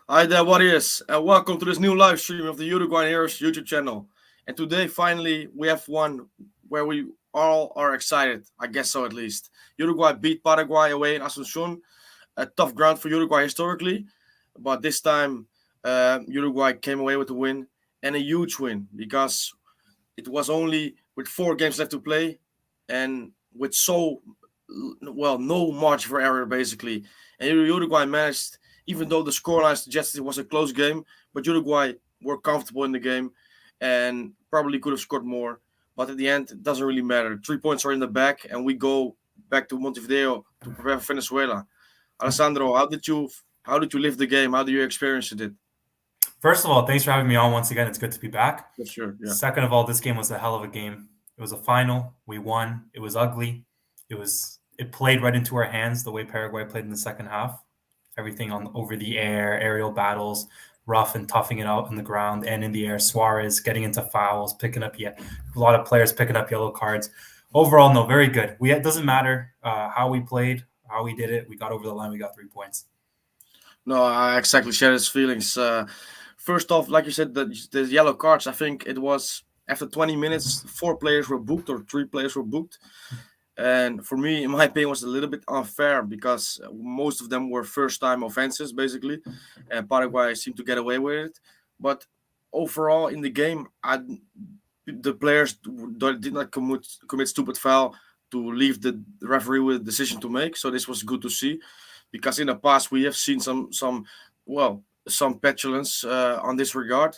Hi there, warriors, and welcome to this new live stream of the Uruguay Heroes YouTube channel. And today, finally, we have one where we all are excited. I guess so, at least. Uruguay beat Paraguay away in Asunción, a tough ground for Uruguay historically, but this time Uruguay came away with a win and a huge win because it was only with 4 games left to play and with no margin for error basically. And Uruguay managed, even though the scoreline suggested it was a close game, but Uruguay were comfortable in the game and probably could have scored more. But at the end, it doesn't really matter. 3 points are in the back, and we go back to Montevideo to prepare for Venezuela. Alessandro, how did you live the game? How did you experience it? First of all, thanks for having me on once again. It's good to be back. For sure, yeah. Second of all, this game was a hell of a game. It was a final. We won. It was ugly. It played right into our hands the way Paraguay played in the second half. Everything on over the air, aerial battles, rough and toughing it out on the ground and in the air. Suarez getting into fouls, a lot of players picking up yellow cards. Overall, no, very good. It doesn't matter how we played, how we did it. We got over the line. We got 3 points. No, I exactly share his feelings. First off, like you said, the yellow cards, I think it was after 20 minutes, 4 players were booked or 3 players were booked. And for me, in my opinion, was a little bit unfair because most of them were first-time offenses, basically, and Paraguay seemed to get away with it. But overall, in the game, the players did not commit stupid foul to leave the referee with a decision to make. So this was good to see, because in the past we have seen some petulance on this regard.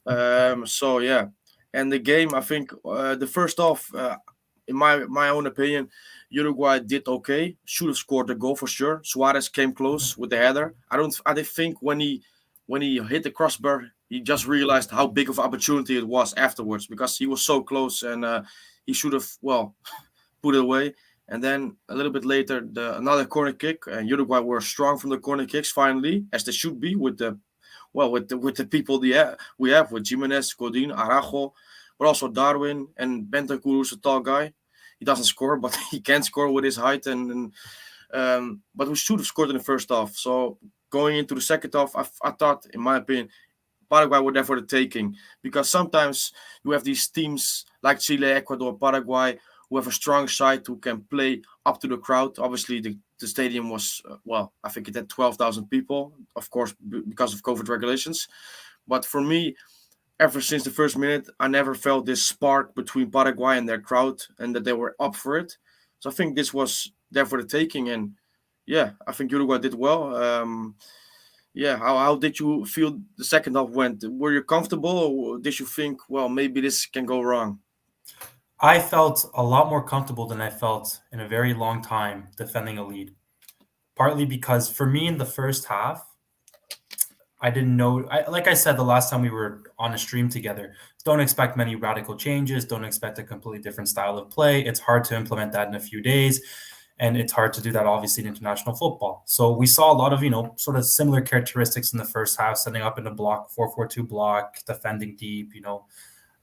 So yeah, and the game, I think the first off. In my own opinion, Uruguay did okay. Should have scored a goal for sure. Suarez came close with the header. I don't think when he hit the crossbar, he just realized how big of an opportunity it was afterwards, because he was so close, and he should have put it away. And then a little bit later, another corner kick, and Uruguay were strong from the corner kicks finally, as they should be with the people we have with Jimenez, Godin, Arajo, but also Darwin and Bentancur, who's a tall guy. He doesn't score, but he can score with his height, but we should have scored in the first half. So going into the second half, I thought, in my opinion, Paraguay were there for the taking, because sometimes you have these teams like Chile, Ecuador, Paraguay, who have a strong side who can play up to the crowd. Obviously, the stadium was, I think it had 12,000 people, of course, because of COVID regulations. But for me, ever since the first minute, I never felt this spark between Paraguay and their crowd, and that they were up for it. So I think this was there for the taking, and yeah, I think Uruguay did well. Yeah, how did you feel the second half went? Were you comfortable, or did you think, well, maybe this can go wrong? I felt a lot more comfortable than I felt in a very long time defending a lead. Partly because for me in the first half, I didn't know. Like I said the last time we were on a stream together, don't expect many radical changes. Don't expect a completely different style of play. It's hard to implement that in a few days. And it's hard to do that, obviously, in international football. So we saw a lot of, sort of similar characteristics in the first half, setting up in a block, 4-4-2 block, defending deep,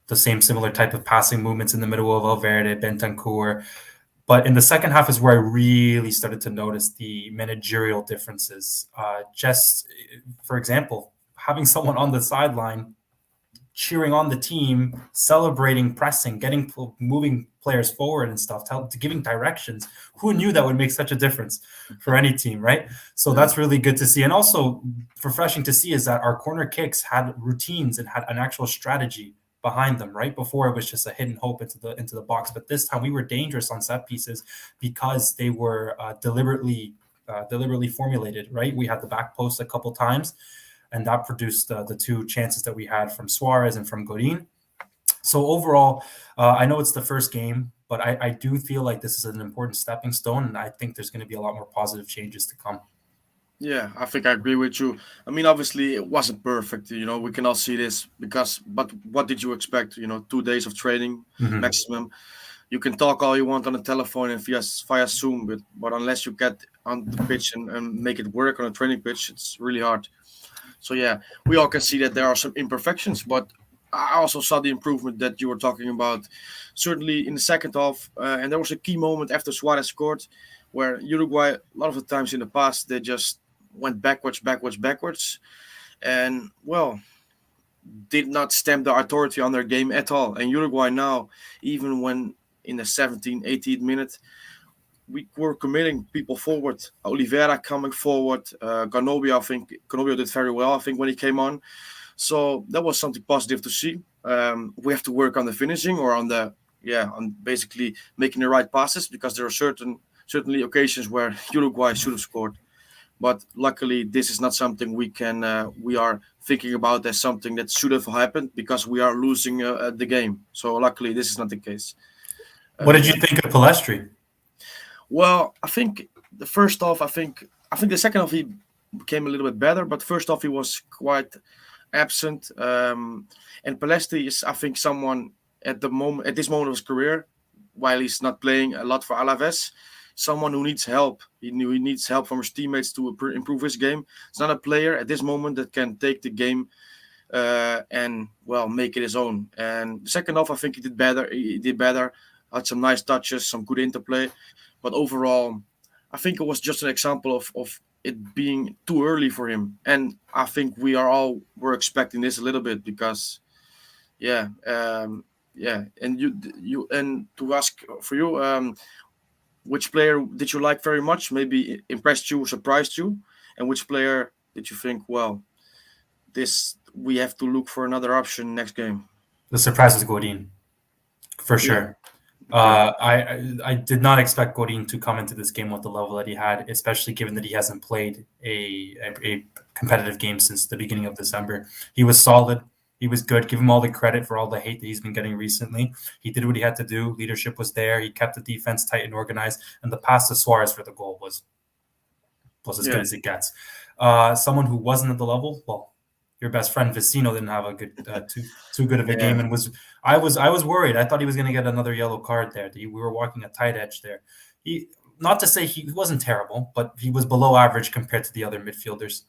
the same similar type of passing movements in the middle of Valverde, Bentancur. But in the second half is where I really started to notice the managerial differences. Just, for example, having someone on the sideline cheering on the team, celebrating, pressing, moving players forward and stuff, giving directions. Who knew that would make such a difference for any team, right? So that's really good to see. And also refreshing to see is that our corner kicks had routines and had an actual strategy behind them. Right before, it was just a hidden hope into the box, but this time we were dangerous on set pieces because they were deliberately formulated. Right, we had the back post a couple times, and that produced the 2 chances that we had from Suarez and from Godin. So overall, I know it's the first game, but I do feel like this is an important stepping stone, and I think there's going to be a lot more positive changes to come. Yeah, I think I agree with you. I mean, obviously, it wasn't perfect. We can all see this but what did you expect? 2 days of training Mhm. maximum. You can talk all you want on the telephone and via Zoom, but unless you get on the pitch and make it work on a training pitch, it's really hard. So yeah, we all can see that there are some imperfections, but I also saw the improvement that you were talking about. Certainly in the second half, and there was a key moment after Suarez scored, where Uruguay, a lot of the times in the past, they just went backwards, backwards, backwards. and well, did not stamp the authority on their game at all. And Uruguay now, even when in the 17th, 18th minute, we were committing people forward. Oliveira coming forward. Ganobia, I think Ganobia did very well, I think, when he came on. So that was something positive to see. We have to work on the finishing or on on basically making the right passes, because there are certainly occasions where Uruguay should have scored. But luckily, this is not something we are thinking about as something that should have happened, because we are losing the game. So luckily, this is not the case. What did you Yeah. think of Palestri? Well, I think the first off, I think the second off he became a little bit better, but first off he was quite absent. And Palestri is, I think, someone at this moment of his career, while he's not playing a lot for Alaves, someone who needs help. He needs help from his teammates to improve his game. It's not a player at this moment that can take the game and well make it his own. And the second half, I think he did better. He did better. Had some nice touches, some good interplay, but overall, I think it was just an example of it being too early for him. And I think were expecting this a little bit, because yeah, yeah. And and to ask for you, which player did you like very much? Maybe impressed you, surprised you, and which player did you think, well, this we have to look for another option next game? The surprise was Godin, for Yeah. sure. Okay. I did not expect Godin to come into this game with the level that he had, especially given that he hasn't played a competitive game since the beginning of December. He was solid. He was good. Give him all the credit for all the hate that he's been getting recently. He did what he had to do. Leadership was there. He kept the defense tight and organized. And the pass to Suarez for the goal was as good Yeah. as it gets. Someone who wasn't at the level, well, your best friend Vecino didn't have a good too good of a game, Yeah. and I was worried. I thought he was going to get another yellow card there. We were walking a tight edge there. He Not to say he wasn't terrible, but he was below average compared to the other midfielders.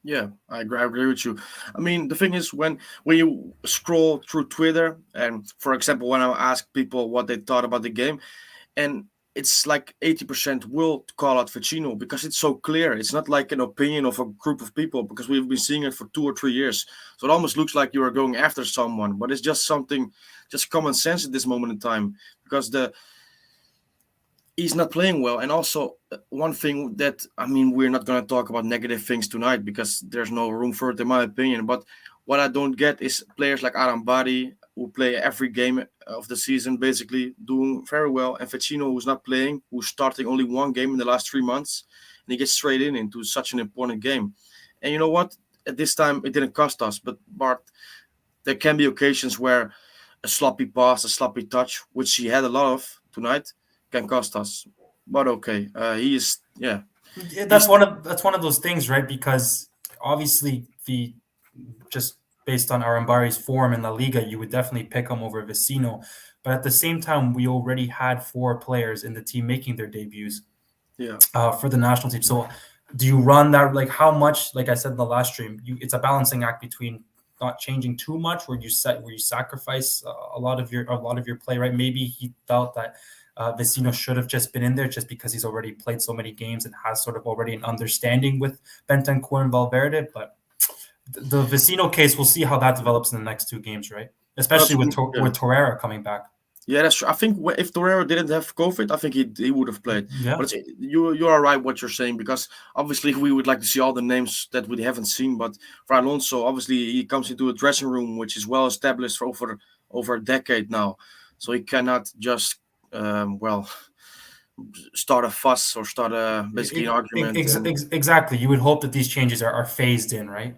Yeah, I agree with you. I mean, the thing is, when you scroll through Twitter, and for example, when I ask people what they thought about the game, and it's like 80% will call out Ficino, because it's so clear. It's not like an opinion of a group of people, because we've been seeing it for 2 or 3 years. So it almost looks like you are going after someone, but it's just something, just common sense at this moment in time, because the he's not playing well. And also, one thing that, I mean, we're not going to talk about negative things tonight, because there's no room for it, in my opinion. But what I don't get is players like Arambari, who play every game of the season, basically doing very well, and Vecino, who's not playing, who's starting only one game in the last 3 months, and he gets straight into such an important game. And you know what? At this time, it didn't cost us, but Bart, there can be occasions where a sloppy pass, a sloppy touch, which he had a lot of tonight, can cost us. But okay, he is, yeah, Yeah, he's that's one of those things, right? Because obviously, the just based on Arambari's form in La Liga, you would definitely pick him over Vecino. But at the same time, we already had four players in the team making their debuts yeah, for the national team. So, do you run that? Like, how much? Like I said in the last stream, it's a balancing act between not changing too much, where you sacrifice a lot of your play. Right? Maybe he felt that Vecino should have just been in there just because he's already played so many games and has sort of already an understanding with Bentancur and Valverde. But the Vecino case, we'll see how that develops in the next two games, right? Especially with absolutely, yeah. with Torreira coming back. Yeah, that's true. I think if Torreira didn't have COVID, I think he would have played. Yeah, But you are right what you're saying, because obviously we would like to see all the names that we haven't seen. But for Alonso, obviously he comes into a dressing room which is well established for over a decade now, so he cannot just well start a fuss or start a basically an argument. And exactly. You would hope that these changes are phased in, right?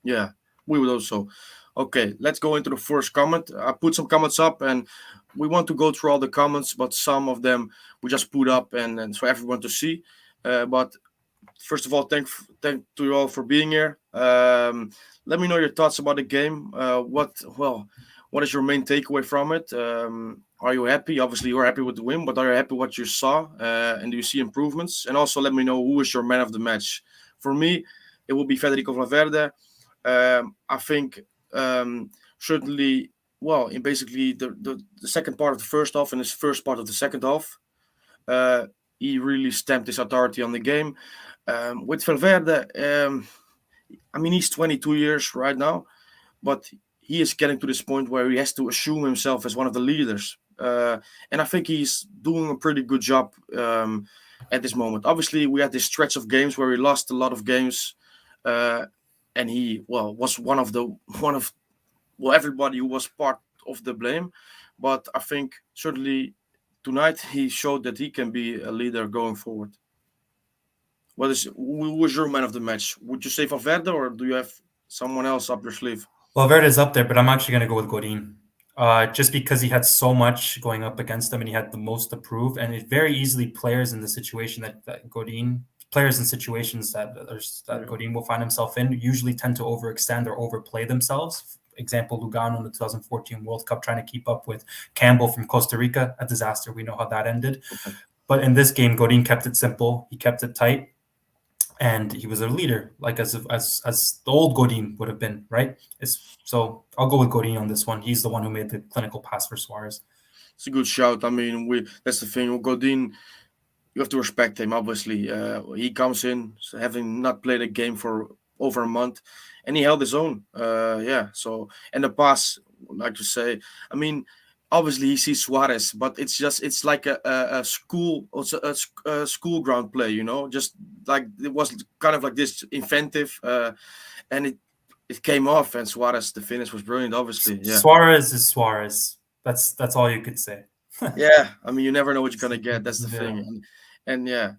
yeah, we would also. Okay, let's go into the first comment. I put some comments up, and we want to go through all the comments, but some of them we just put up and for everyone to see. But first of all, thank to you all for being here. Let me know your thoughts about the game. What is your main takeaway from it? Are you happy? Obviously, you're happy with the win, but are you happy what you saw? And do you see improvements? And also, let me know who is your man of the match. For me, it will be Federico Valverde. I think certainly, well, in basically the second part of the first half and his first part of the second half, uh, he really stamped his authority on the game. With Valverde, I mean, he's 22 years right now, but he is getting to this point where he has to assume himself as one of the leaders. And I think he's doing a pretty good job at this moment. Obviously, we had this stretch of games where he lost a lot of games, uh, and he was one of everybody who was part of the blame. But I think certainly tonight he showed that he can be a leader going forward. Who was your man of the match? Would you say Valverde or do you have someone else up your sleeve? Valverde's up there, but I'm actually going to go with Godin. Just because he had so much going up against him and he had the most to prove. And it very easily players in the situation that Godin, players in situations that Yeah. Godin will find himself in, usually tend to overextend or overplay themselves. Example, Lugano in the 2014 World Cup trying to keep up with Campbell from Costa Rica, a disaster. We know how that ended. But in this game, Godin kept it simple. He kept it tight. And he was a leader, like as the old Godin would have been, right? So I'll go with Godin on this one. He's the one who made the clinical pass for Suarez. It's a good shout. I mean, that's the thing. Godin, you have to respect him. Obviously, he comes in having not played a game for over a month, and he held his own. Yeah. So and the pass, like you say, I mean, obviously he sees Suarez, but it's like a school, also a school ground play. Just like it was kind of like this inventive, and it came off, and Suarez, the finish was brilliant. Obviously, yeah. Suarez is Suarez. That's all you could say. Yeah, I mean, you never know what you're gonna get. That's the Yeah. thing, and yeah.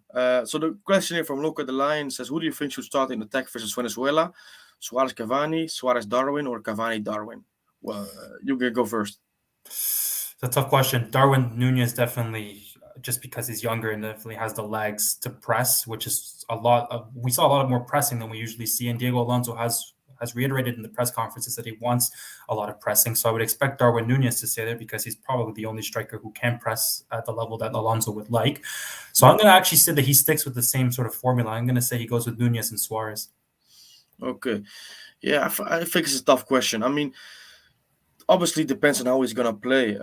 So the question here from Luca the Lion says, "Who do you think should start in attack versus Venezuela? Suarez Cavani, Suarez Darwin, or Cavani Darwin?" Well, you can go first. It's a tough question. Darwin Nunez definitely, just because he's younger and definitely has the legs to press, which is a lot of. We saw a lot of more pressing than we usually see, and Diego Alonso has reiterated in the press conferences that he wants a lot of pressing. So I would expect Darwin Nunez to stay there because he's probably the only striker who can press at the level that Alonso would like. So I'm going to actually say that he sticks with the same sort of formula. I'm going to say he goes with Nunez and Suarez. Okay, yeah, I think it's a tough question. I mean, obviously it depends on how he's gonna play.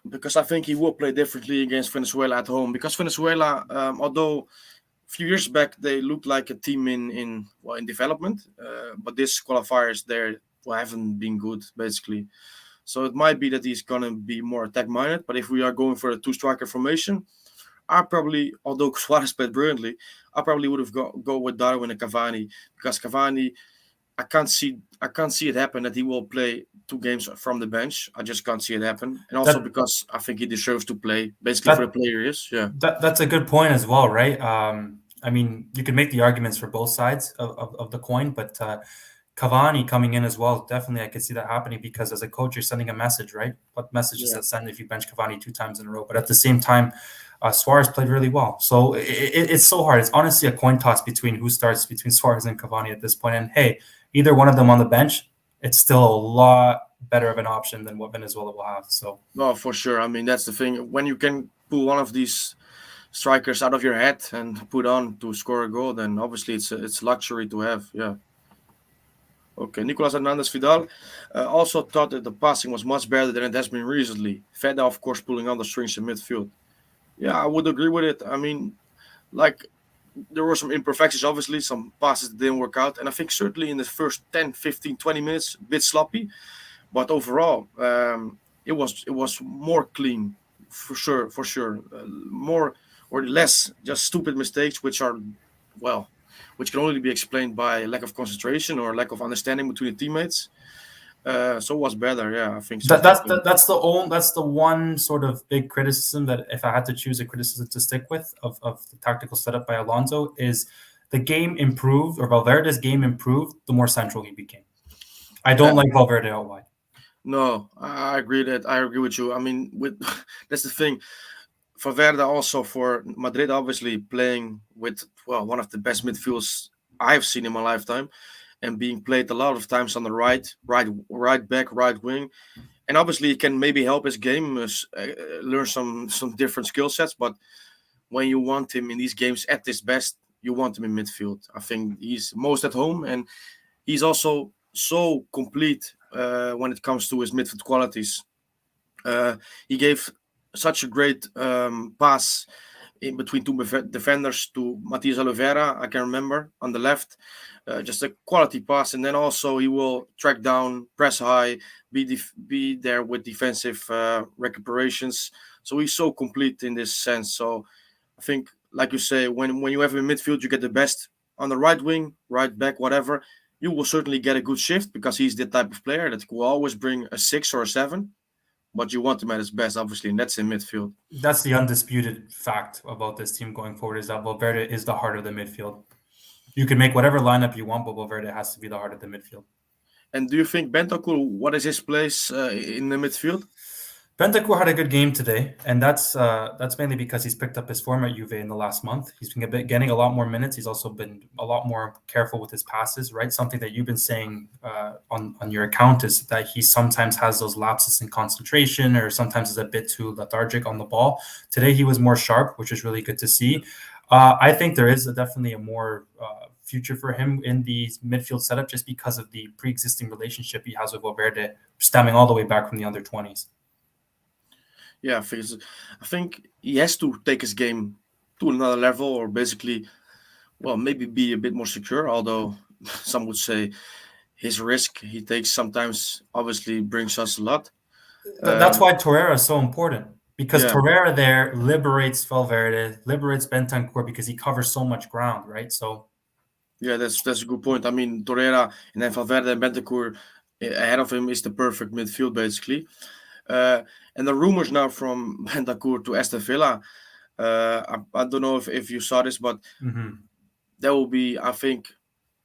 Because I think he will play differently against Venezuela at home. Because Venezuela, although few years back they looked like a team in development, but this qualifiers there haven't been good basically. So it might be that he's gonna be more attack minded. But if we are going for a two striker formation, I probably, although Suarez played brilliantly, I probably would have go with Darwin and Cavani because Cavani, I can't see it happen that he will play two games from the bench. I just can't see it happen, and also That because I think he deserves to play basically for the that player he is. Yeah, that's a good point as well, right? I mean, you can make the arguments for both sides of the coin, but Cavani coming in as well, definitely I could see that happening because as a coach, you're sending a message, right? What message does yeah. that send if you bench Cavani two times in a row? But at the same time, Suarez played really well. So it's so hard. It's honestly a coin toss between who starts between Suarez and Cavani at this point. And hey, either one of them on the bench, it's still a lot better of an option than what Venezuela will have. So No, for sure. I mean, that's the thing. When you can pull one of these strikers out of your head and put on to score a goal, then obviously it's luxury to have. Yeah. Okay, Nicolas Hernandez Vidal also thought that the passing was much better than it has been recently. Feda, of course, pulling on the strings in midfield. Yeah, I would agree with it. I mean, like, there were some imperfections, obviously, some passes that didn't work out. And I think certainly in the first 10, 15, 20 minutes, a bit sloppy. But overall, it was more clean, for sure, for sure. More or less just stupid mistakes, well, which can only be explained by lack of concentration or lack of understanding between the teammates. So it was better, yeah. I think so. that's the one sort of big criticism that if I had to choose a criticism to stick with of the tactical setup by Alonso is the game improved or Valverde's game improved the more central he became. I Yeah, don't like Valverde out wide. no, I agree that I agree with you. I mean, with that's the thing. Valverde also for Madrid, obviously playing with one of the best midfields I've seen in my lifetime, and being played a lot of times on the right back, right wing, and obviously he can maybe help his game learn some different skill sets. But when you want him in these games at his best, you want him in midfield. I think he's most at home, and he's also so complete when it comes to his midfield qualities. He gave such a great pass in between two defenders to Matias Oliveira, I can remember, on the left. Just a quality pass, and then also he will track down, press high, be there with defensive recuperations. So he's so complete in this sense. So I think, like you say, when you have a midfield, you get the best on the right wing, right back, whatever. You will certainly get a good shift because he's the type of player that will always bring a 6 or a 7. But you want him at his best, obviously, and that's in midfield. That's the undisputed fact about this team going forward is that Valverde is the heart of the midfield. You can make whatever lineup you want, but Valverde has to be the heart of the midfield. And do you think Bentancur, what is his place in the midfield? Bentancur had a good game today, and that's mainly because he's picked up his form at Juve in the last month. He's been getting a lot more minutes. He's also been a lot more careful with his passes, right? Something that you've been saying on your account is that he sometimes has those lapses in concentration, or sometimes is a bit too lethargic on the ball. Today he was more sharp, which is really good to see. I think there is definitely a more future for him in the midfield setup, just because of the pre-existing relationship he has with Valverde, stemming all the way back from the under-20s. Yeah, I think he has to take his game to another level, or basically, well, maybe be a bit more secure. Although some would say his risk he takes sometimes obviously brings us a lot. That's why Torreira is so important, because Yeah, Torreira there liberates Valverde, liberates Bentancur, because he covers so much ground, right? So yeah, that's a good point. I mean, Torreira and then Valverde and Bentancur ahead of him is the perfect midfield, basically. Uh, and the rumors now from Bentancur to Aston Villa, I don't know if you saw this, but that will be, I think,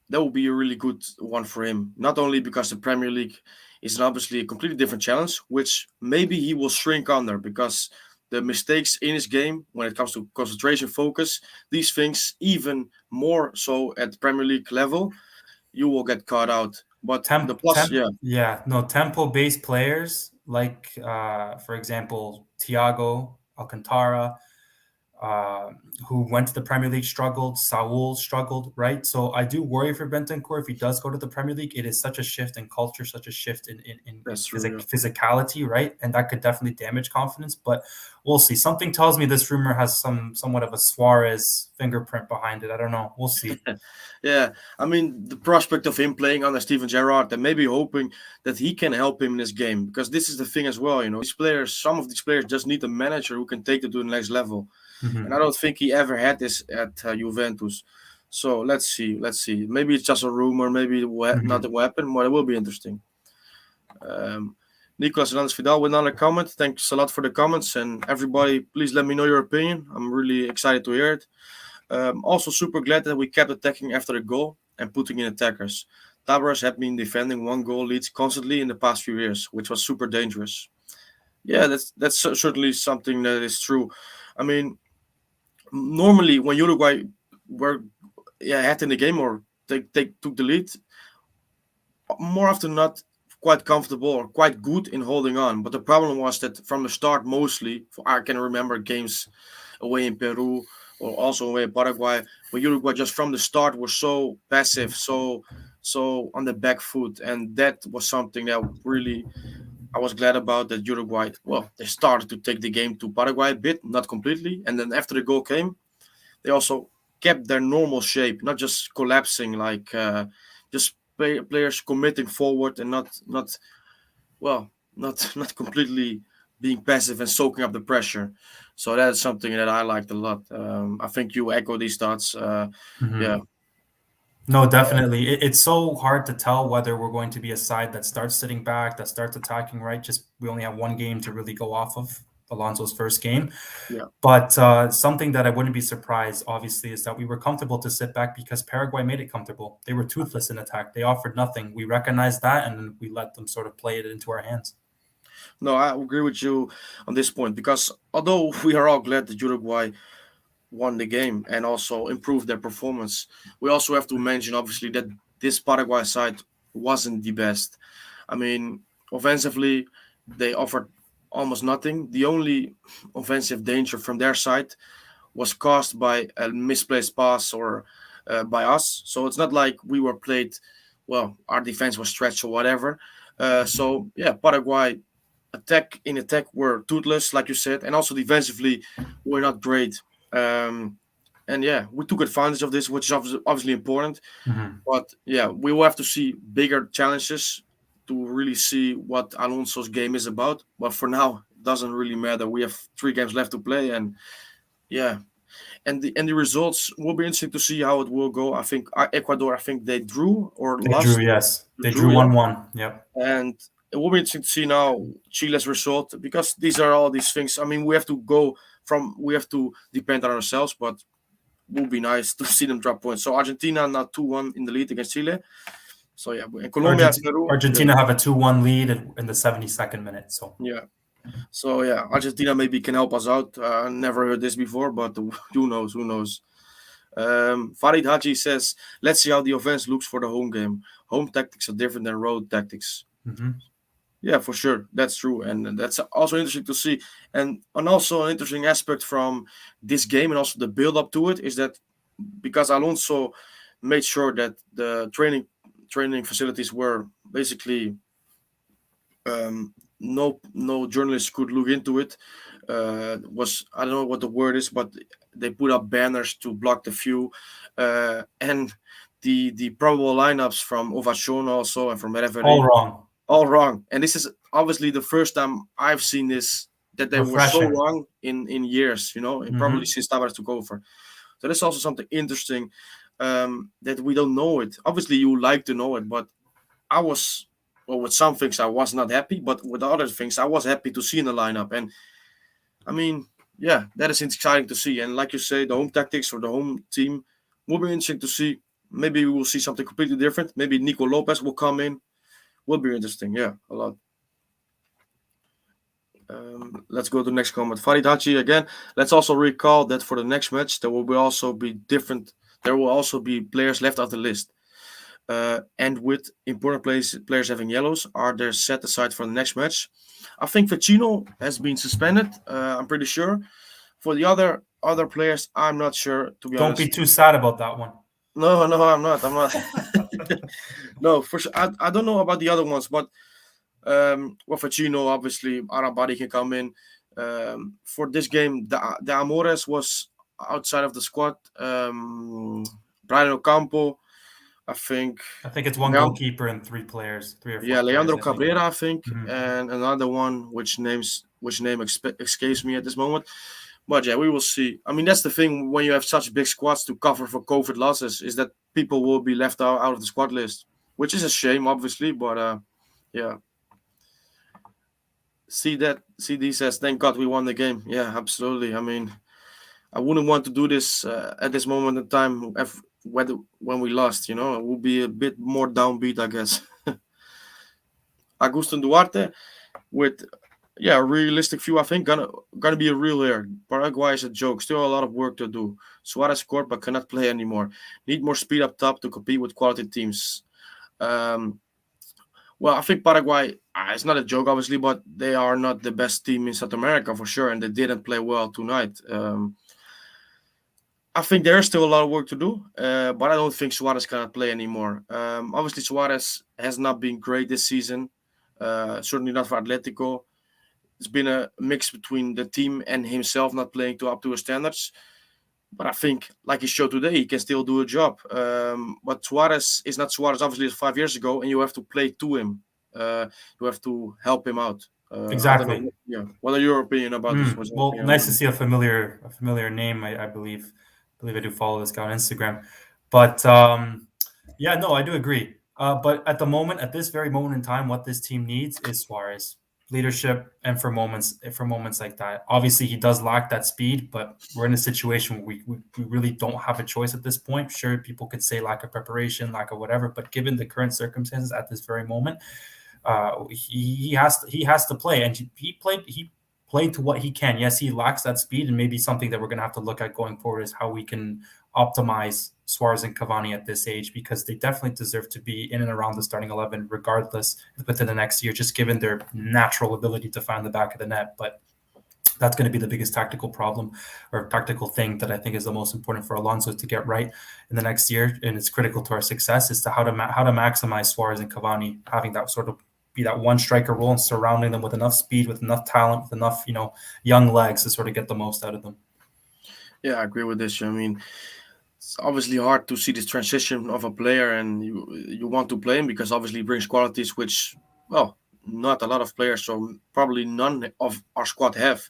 that will be a really good one for him. Not only because the Premier League is obviously a completely different challenge, which maybe he will shrink under because the mistakes in his game when it comes to concentration, focus, these things even more so at the Premier League level, you will get caught out. But the plus, yeah, tempo-based players like, for example, Thiago Alcantara, uh, who went to the Premier League, struggled. Saul struggled, right? So I do worry for Bentancur if he does go to the Premier League. It is such a shift in culture, such a shift in that's true. Yeah. physicality, right? And that could definitely damage confidence. But we'll see. Something tells me this rumor has somewhat of a Suarez fingerprint behind it. I don't know. We'll see. Yeah, I mean the prospect of him playing under Steven Gerrard and maybe hoping that he can help him in this game, because this is the thing as well. These players, some of these players just need a manager who can take them to the next level, and I don't think he ever had this at Juventus. So let's see, Maybe it's just a rumor, maybe it will not will happen, but it will be interesting. Nicolas Hernandez Vidal with another comment. Thanks a lot for the comments, and everybody, please let me know your opinion. I'm really excited to hear it. Also, super glad that we kept attacking after the goal and putting in attackers. Tabras had been defending one goal leads constantly in the past few years, which was super dangerous. Yeah, that's certainly something that is true. I mean, normally when Uruguay were ahead in the game or took the lead, more often not quite comfortable or quite good in holding on. But the problem was that from the start, mostly, I can remember games away in Peru or also away in Paraguay, where Uruguay just from the start were so passive, so on the back foot, and that was something that really I was glad about, that Uruguay, well, they started to take the game to Paraguay a bit, not completely, and then after the goal came, they also kept their normal shape, not just collapsing like just players committing forward and not well, not completely being passive and soaking up the pressure. So that's something that I liked a lot. I think you echo these thoughts. Yeah, No, definitely. It's so hard to tell whether we're going to be a side that starts sitting back, that starts attacking, right? Just we only have one game to really go off of, Alonso's first game. yeah. But something that I wouldn't be surprised, obviously, is that we were comfortable to sit back because Paraguay made it comfortable. They were toothless in attack. They offered nothing. We recognized that, and we let them sort of play it into our hands. No, I agree with you on this point, because although we are all glad that Uruguay won the game and also improved their performance, we also have to mention obviously that this Paraguay side wasn't the best. I mean, offensively, they offered almost nothing. The only offensive danger from their side was caused by a misplaced pass or by us. So it's not like we were played well. Our defense was stretched or whatever. So yeah, Paraguay attack were toothless, like you said, and also defensively were not great. Um, and yeah, we took advantage of this, which is obviously important. Mhm. But yeah, we will have to see bigger challenges to really see what Alonso's game is about. But for now, it doesn't really matter. We have 3 games left to play, and yeah, and the results will be interesting to see how it will go. I think Ecuador, I think they drew or They drew, lost. yes. They Drew, drew yeah, 1-1. Yep. and it will be interesting to see now Chile's result because these are all these things. I mean, we have to depend on ourselves, but it would be nice to see them drop points. So Argentina now 2-1 in the lead against Chile. So yeah, and Colombia, Peru, yeah, Argentina have a 2-1 lead in the 72nd minute. So yeah. So yeah, Argentina maybe can help us out. Never heard this before, but who knows? Who knows? Farid Haji says, "Let's see how the offense looks for the home game. Home tactics are different than road tactics." mhm. Yeah, for sure, that's true, and that's also interesting to see. And also an interesting aspect from this game and also the build up to it is that because Alonso made sure that the training facilities were basically no journalists could look into it. Was I don't know what the word is, but they put up banners to block the view, and the probable lineups from Ovation also and from All Reverie wrong. all wrong. And this is obviously the first time I've seen this that they were so Refreshing. wrong in years, and probably Mhm. since Tavares took over. So that's also something interesting that we don't know it. Obviously, you like to know it, but I was, well, with some things I was not happy, but with other things I was happy to see in the lineup. And I mean, yeah, that is exciting to see. And like you say, the home tactics or the home team will be interesting to see. Maybe we will see something completely different. Maybe Nico Lopez will come in. Will be interesting. Yeah, a lot. Let's go to the next comment. Farid Hachi again. Let's also recall that for the next match, there will also be different. There will also be players left off the list. And with important players having yellows, are they set aside for the next match? I think Vecino has been suspended. I'm pretty sure. For the other players, I'm not sure to be Don't be honest. too sad about that one. No, no, I'm not. I'm not. No, for sure. I don't know about the other ones, but well, Vecino, obviously, Arabadi can come in. For this game, the Amores was outside of the squad. Brian Ocampo, I think. I think it's one goalkeeper and 3 players, 3 or 4 Yeah, players, Leandro I think. Cabrera, I think, Mhm. and another one which name escapes me at this moment. But yeah, we will see. I mean, that's the thing when you have such big squads to cover for COVID losses is that people will be left out of the squad list, which is a shame, obviously. But yeah, CD says, "Thank God we won the game." Yeah, absolutely. I mean, I wouldn't want to do this at this moment in time when we lost. It would be a bit more downbeat, I guess. Agustin Duarte with a realistic view. I think gonna be a real here. Paraguay is a joke. Still a lot of work to do. Suarez scored but cannot play anymore. Need more speed up top to compete with quality teams. Um, well, I think Paraguay it's not a joke, obviously, but they are not the best team in South America for sure, and they didn't play well tonight. I think there's still a lot of work to do, but I don't think Suarez cannot play anymore. Obviously, Suarez has not been great this season. Certainly not for Atletico. It's been a mix between the team and himself not playing up to his standards. But I think, like he showed today, he can still do a job. But Suarez is not Suarez, obviously, 5 years ago, and you have to play to him. You have to help him out. I don't Exactly. know. Yeah. What are your opinion about this? What's your Well, opinion nice about to this? see a familiar name. I believe I do follow this guy on Instagram, but yeah, no, I do agree. But at the moment, at this very moment in time, what this team needs is Suarez leadership, and for moments like that. Obviously, he does lack that speed, but we're in a situation where we really don't have a choice at this point. Sure, people could say lack of preparation, lack of whatever, but given the current circumstances at this very moment, he has to play, and he played to what he can. Yes, he lacks that speed, and maybe something that we're going to have to look at going forward is how we can optimize Suarez and Cavani at this age, because they definitely deserve to be in and around the starting 11 regardless within the next year, just given their natural ability to find the back of the net. But that's going to be the biggest tactical problem or tactical thing that I think is the most important for Alonso to get right in the next year, and it's critical to our success, is to how to maximize Suarez and Cavani having that sort of be that one striker role and surrounding them with enough speed, with enough talent, with enough young legs to sort of get the most out of them. Yeah, I agree with this. I mean, it's obviously hard to see this transition of a player, and you want to play him because obviously he brings qualities which, well, not a lot of players, so probably none of our squad have.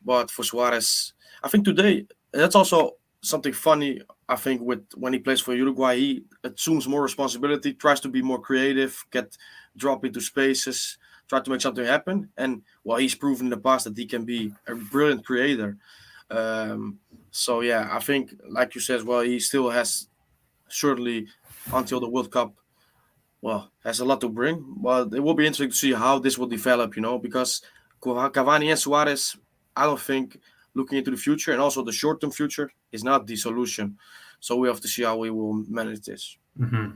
But for Suarez, I think today that's also something funny. I think with when he plays for Uruguay, he assumes more responsibility, tries to be more creative, get drop into spaces, try to make something happen. And well, he's proven in the past that he can be a brilliant creator. Um, so yeah, I think like you said as well, he still has certainly until the World Cup. Well, has a lot to bring, but it will be interesting to see how this will develop. Because Cavani and Suarez, I don't think looking into the future and also the short-term future is not the solution. So we have to see how we will manage this. Hmm.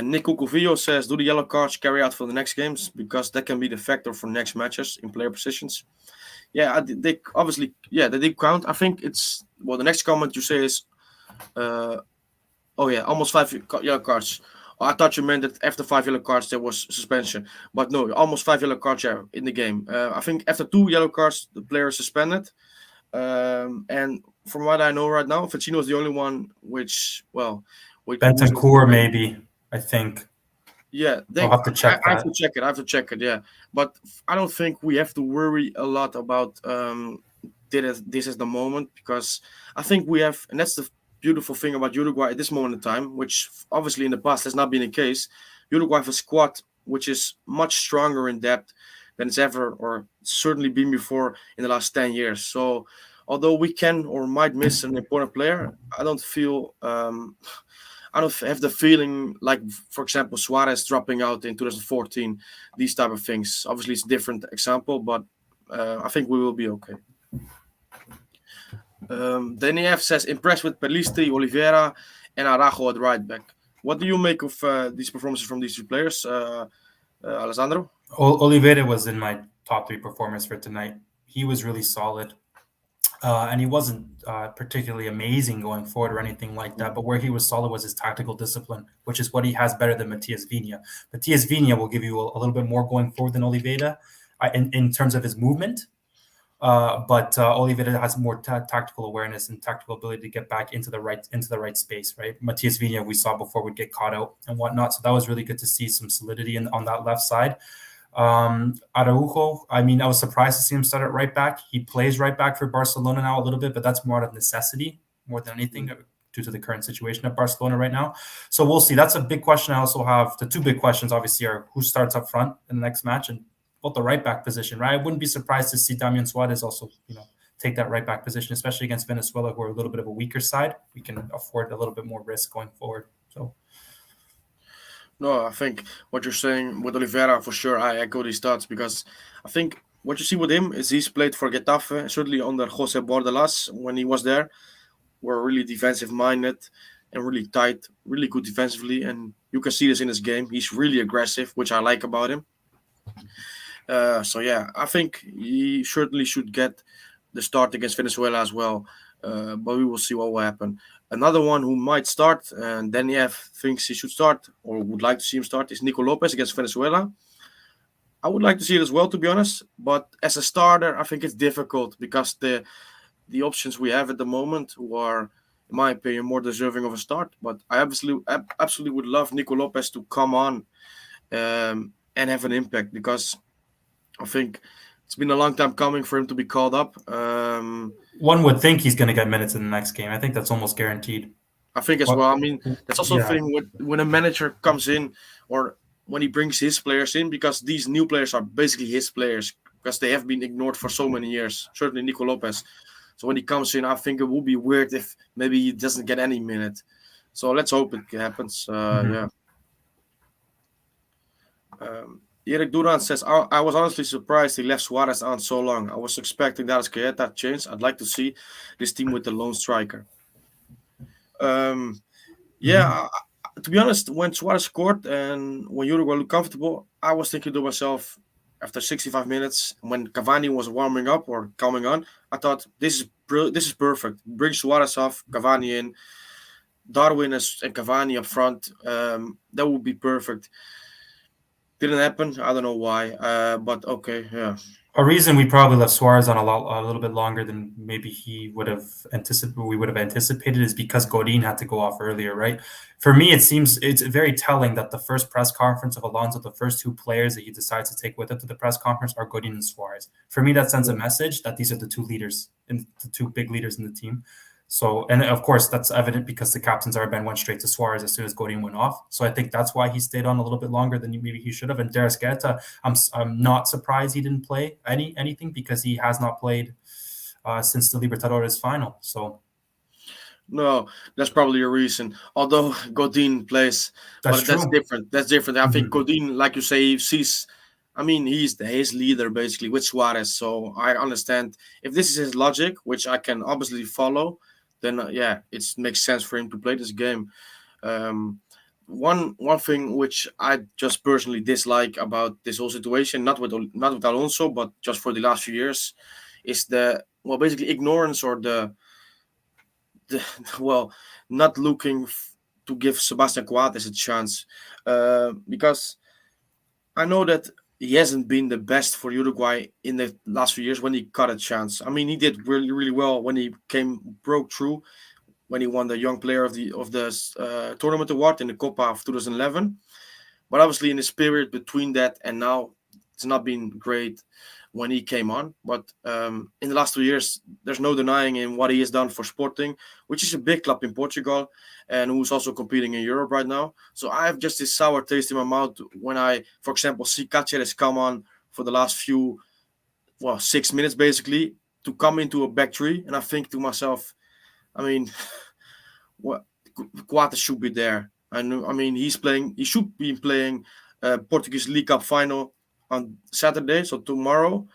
Nick Cucuvio says, "Do the yellow cards carry out for the next games because that can be the factor for next matches in player positions?" Yeah, they obviously, yeah, they did count. I think it's well. The next comment you say is, uh, "Oh yeah, almost five yellow cards." Oh, I thought you meant that after five yellow cards there was suspension, but no, almost five yellow cards, yeah, in the game. I think after two yellow cards the player is suspended. And from what I know right now, Ficino is the only one which, well, who's Bentancur, maybe. I think yeah, I'll have to check I have that. to check it. I have to check it. Yeah, but I don't think we have to worry a lot about this is the moment because I think we have, and that's the beautiful thing about Uruguay at this moment in time, which obviously in the past has not been the case. Uruguay have a squad which is much stronger in depth than it's ever or certainly been before in the last 10 years. So although we can or might miss an important player, I don't feel. I don't have the feeling like, for example, Suarez dropping out in 2014. These type of things. Obviously, it's a different example, but I think we will be okay. Daniel says impressed with Pelistri, Oliveira, and Arajo at right back. What do you make of these performances from these two players, Alessandro? Oliveira was in my top three performers for tonight. He was really solid. And he wasn't particularly amazing going forward or anything like that. But where he was solid was his tactical discipline, which is what he has better than Matias Vinha. Matias Vinha will give you a little bit more going forward than Oliveira in terms of his movement. But Oliveira has more tactical awareness and tactical ability to get back into the right space. Right, Matias Vinha we saw before would get caught out and whatnot. So that was really good to see some solidity on that left side. Araujo, I mean, I was surprised to see him start at right back. He plays right back for Barcelona now a little bit, but that's more out of necessity more than anything due to the current situation of Barcelona right now. So we'll see. That's a big question. I also have the two big questions, obviously, are who starts up front in the next match and both the right back position, right? I wouldn't be surprised to see Damian Suarez also, take that right back position, especially against Venezuela, who are a little bit of a weaker side. We can afford a little bit more risk going forward. So No, I think what you're saying with Oliveira for sure. I echo these thoughts because I think what you see with him is he's played for Getafe, certainly under Jose Bordalas when he was there. Were really defensive minded and really tight, really good defensively, and you can see this in his game. He's really aggressive, which I like about him. So yeah, I think he certainly should get the start against Venezuela as well. But we will see what will happen. Another one who might start, and Daniel thinks he should start or would like to see him start, is Nico Lopez against Venezuela. I would like to see it as well, to be honest. But as a starter, I think it's difficult because the options we have at the moment, who are, in my opinion, more deserving of a start. But I absolutely would love Nico Lopez to come on and have an impact because I think it's been a long time coming for him to be called up. one would think he's going to get minutes in the next game. I think that's almost guaranteed. I think as But well. I mean, that's also a yeah, thing when a manager comes in or when he brings his players in because these new players are basically his players because they have been ignored for so many years. Certainly Nico Lopez. So when he comes in, I think it would be weird if maybe he doesn't get any minute. So let's hope it happens. Mhm. Yeah. Eric Duran says, I was honestly surprised he left Suarez on so long. I was expecting that as Caeta changed. I'd like to see this team with the lone striker. Um, yeah, Mhm. to be honest, when Suarez scored and when Uruguay looked comfortable, I was thinking to myself, after 65 minutes, when Cavani was warming up or coming on, I thought this is perfect. Bring Suarez off, Cavani in, Darwin and Cavani up front. That would be perfect. Didn't happen. I don't know why. But okay, yeah. A reason we probably left Suarez on a little bit longer than maybe he would have we would have anticipated is because Godin had to go off earlier, right? For me, it seems it's very telling that the first press conference of Alonso, the first two players that he decides to take with him to the press conference are Godin and Suarez. For me, that sends a Yeah. message that these are the two leaders and the two big leaders in the team. So, and of course, that's evident because the captain's armband went straight to Suarez as soon as Godin went off. So I think that's why he stayed on a little bit longer than maybe he should have. And Darius Guetta, I'm not surprised he didn't play anything because he has not played since the Libertadores final. So No, that's probably a reason. Although Godin plays, that's but that's true. different. That's different. I think Mhm. Godin, like you say, sees. I mean, he's his leader basically with Suarez. So I understand if this is his logic, which I can obviously follow. Then yeah, it makes sense for him to play this game. Um, one thing which I just personally dislike about this whole situation, not with Alonso, but just for the last few years, is the well basically ignorance or the well not looking to give Sebastian Coates a chance, because I know that he hasn't been the best for Uruguay in the last few years when he got a chance. I mean, he did really really well when he broke through when he won the Young Player of the tournament award in the Copa of 2011. But obviously, in the period between that and now, it's not been great when he came on. But in the last 2 years, there's no denying in what he has done for Sporting, which is a big club in Portugal and who's also competing in Europe right now. So I have just this sour taste in my mouth when I, for example, see Cáceres come on for the last few, 6 minutes basically to come into a back three, and I think to myself, I mean, what Coates should be there. I know. I mean, he's playing. He should be playing Portuguese League Cup final on Saturday, so tomorrow.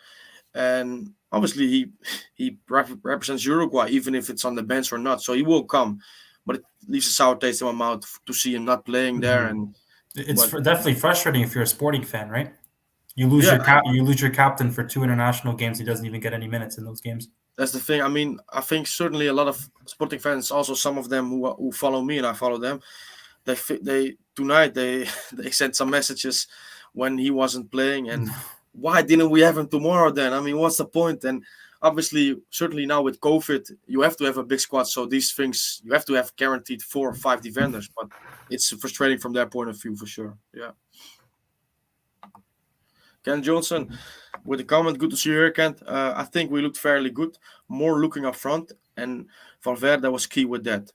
And obviously, he represents Uruguay, even if it's on the bench or not. So he will come, but it leaves a sour taste in my mouth to see him not playing there. Mhm. And It's but definitely frustrating if you're a Sporting fan, right? yeah, You lose your captain for two international games. He doesn't even get any minutes in those games. that's the thing. I mean, I think certainly a lot of Sporting fans, also some of them who follow me and I follow them, they tonight they they sent some messages when he wasn't playing, and why didn't we have him tomorrow then? I mean, what's the point? And obviously, certainly now with COVID, you have to have a big squad, so these things you have to have guaranteed 4 or 5 defenders, but it's frustrating from their point of view for sure. Yeah. Ken Johnson with the comment, good to see you here, Kent. I think we looked fairly good, more looking up front, and Valverde was key with that.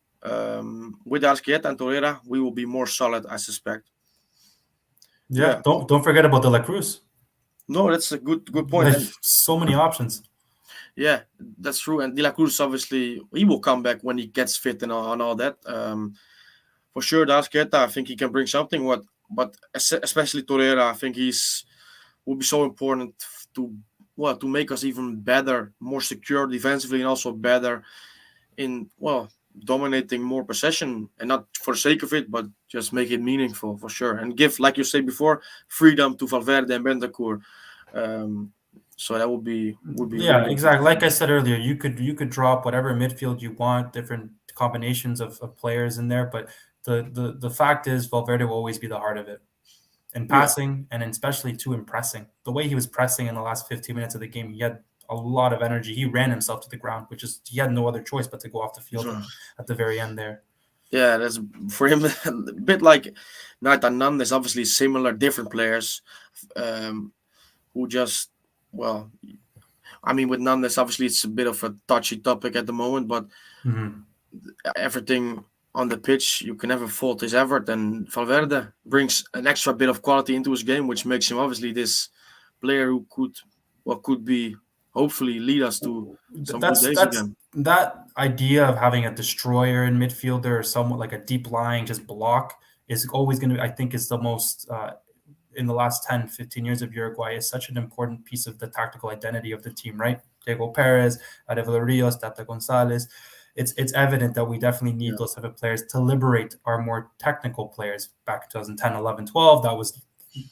With Arqueta and Torreira, we will be more solid, I suspect. Yeah, Yeah, don't forget about De La Cruz. no, that's a good point, and There's so many options. yeah, that's true. And De La Cruz, obviously, he will come back when he gets fit and all that. For sure, Arqueta, I think he can bring something. But especially Torreira, I think he's will be so important to to make us even better, more secure defensively, and also better in dominating more possession, and not for the sake of it, but just make it meaningful for sure, and give, like you said before, freedom to Valverde and Bentancur. Um, so that would be Yeah, really good to exactly. Like see. I said earlier, you could drop whatever midfield you want, different combinations of players in there, but the fact is Valverde will always be the heart of it. In Yeah, passing and especially too impressing. The way he was pressing in the last 15 minutes of the game, he had a lot of energy. He ran himself to the ground, which is he had no other choice but to go off the field at the very end there. yeah. That's for him a bit like Nathan Nandes. Obviously, similar, different players um, who just well. I mean, with Nandes, obviously, it's a bit of a touchy topic at the moment, but Mhm. everything on the pitch, you can never fault his effort. And Valverde brings an extra bit of quality into his game, which makes him obviously this player who could be hopefully lead us to some good days That's again. that idea of having a destroyer in midfielder or somewhat like a deep lying just block is always going to, I think, is the most in the last 10, 15 years of Uruguay is such an important piece of the tactical identity of the team, right? Diego Perez, Arevalo Rios, Tata Gonzalez. It's evident that we definitely need Yeah, those type of players to liberate our more technical players. Back in 2010, 11, 12, that was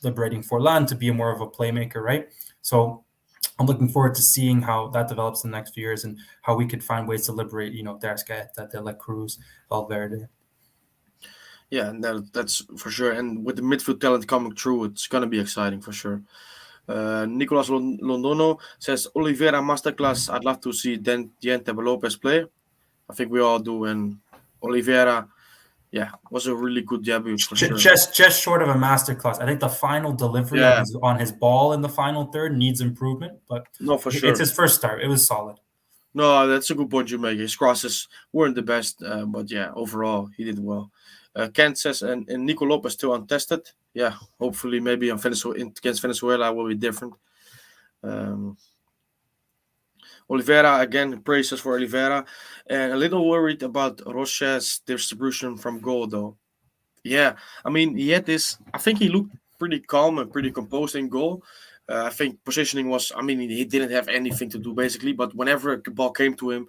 liberating Forlan to be more of a playmaker, right? So I'm looking forward to seeing how that develops in the next few years and how we could find ways to liberate, Darius Gaeta, De La Cruz, Valverde. yeah, and that's for sure. And with the midfield talent coming through, it's gonna be exciting for sure. Nicolas Londono says Oliveira masterclass. I'd love to see Diente Lopez play. I think we all do. And Oliveira, yeah, was a really good debut for sure. Just short of a masterclass. I think the final delivery Yeah, on his ball in the final third needs improvement, but no, for it's sure. his first start. It was solid. No, that's a good point you make. His crosses weren't the best, but yeah, overall he did well. Kent says, and Nico Lopez still untested. Yeah, hopefully maybe against Venezuela will be different. Um, Oliveira again, praises for Oliveira, and a little worried about Roche's distribution from goal though. Yeah, I mean he had this. I think he looked pretty calm and pretty composed in goal. I think positioning was. I mean he didn't have anything to do basically, but whenever the ball came to him,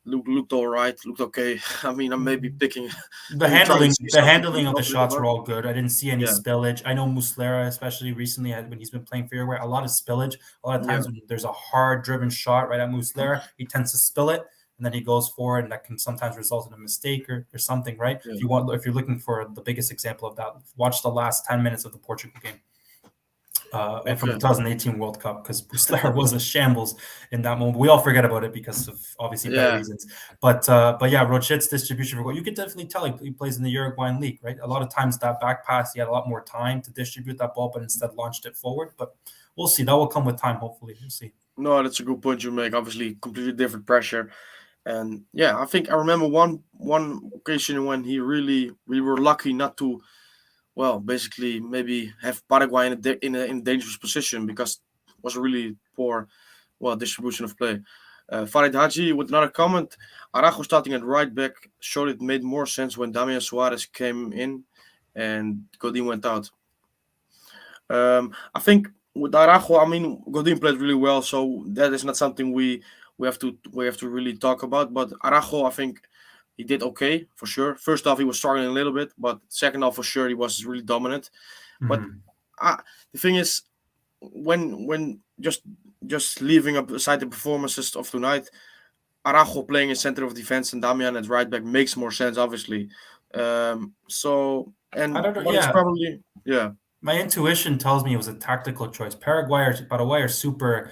looked all right, looked okay. I mean I'm maybe picking, The maybe trying to handling say the something too handling of the confident shots about. were all good. I didn't see any Yeah, spillage. I know Muslera, especially recently, when he's been playing for Uruguay, a lot of spillage. A lot of yeah, times when there's a hard driven shot right at Muslera, he tends to spill it, and then he goes forward, and that can sometimes result in a mistake or something. Right? yeah. If you're looking for the biggest example of that, watch the last 10 minutes of the Portugal game. And from the Okay. 2018 World Cup, because Muslera was a shambles in that moment. We all forget about it because of obviously better Yeah, reasons. But yeah, Rochet's distribution for goal, you could definitely tell he plays in the Uruguayan league, right? A lot of times that back pass, he had a lot more time to distribute that ball, but instead launched it forward. But we'll see. That will come with time, hopefully. We'll see. no, that's a good point you make. Obviously, completely different pressure. And yeah, I think I remember one occasion when we were lucky not to, well, basically maybe have Paraguay in a dangerous position because it was a really poor, well, distribution of play. Farid Haji with another comment: Araujo starting at right back showed it made more sense when Damian Suarez came in and Godin went out. I think with Araujo, I mean Godin played really well, so that is not something we have to really talk about. But Araujo, I think he did okay for sure. First off, he was struggling a little bit, but second off, for sure, he was really dominant. But Mhm. uh, the thing is, when just leaving aside the performances of tonight, Araujo playing in center of defense and Damian at right back makes more sense, obviously. So I and don't know. what it's Yeah, probably yeah my intuition tells me it was a tactical choice. Paraguay are super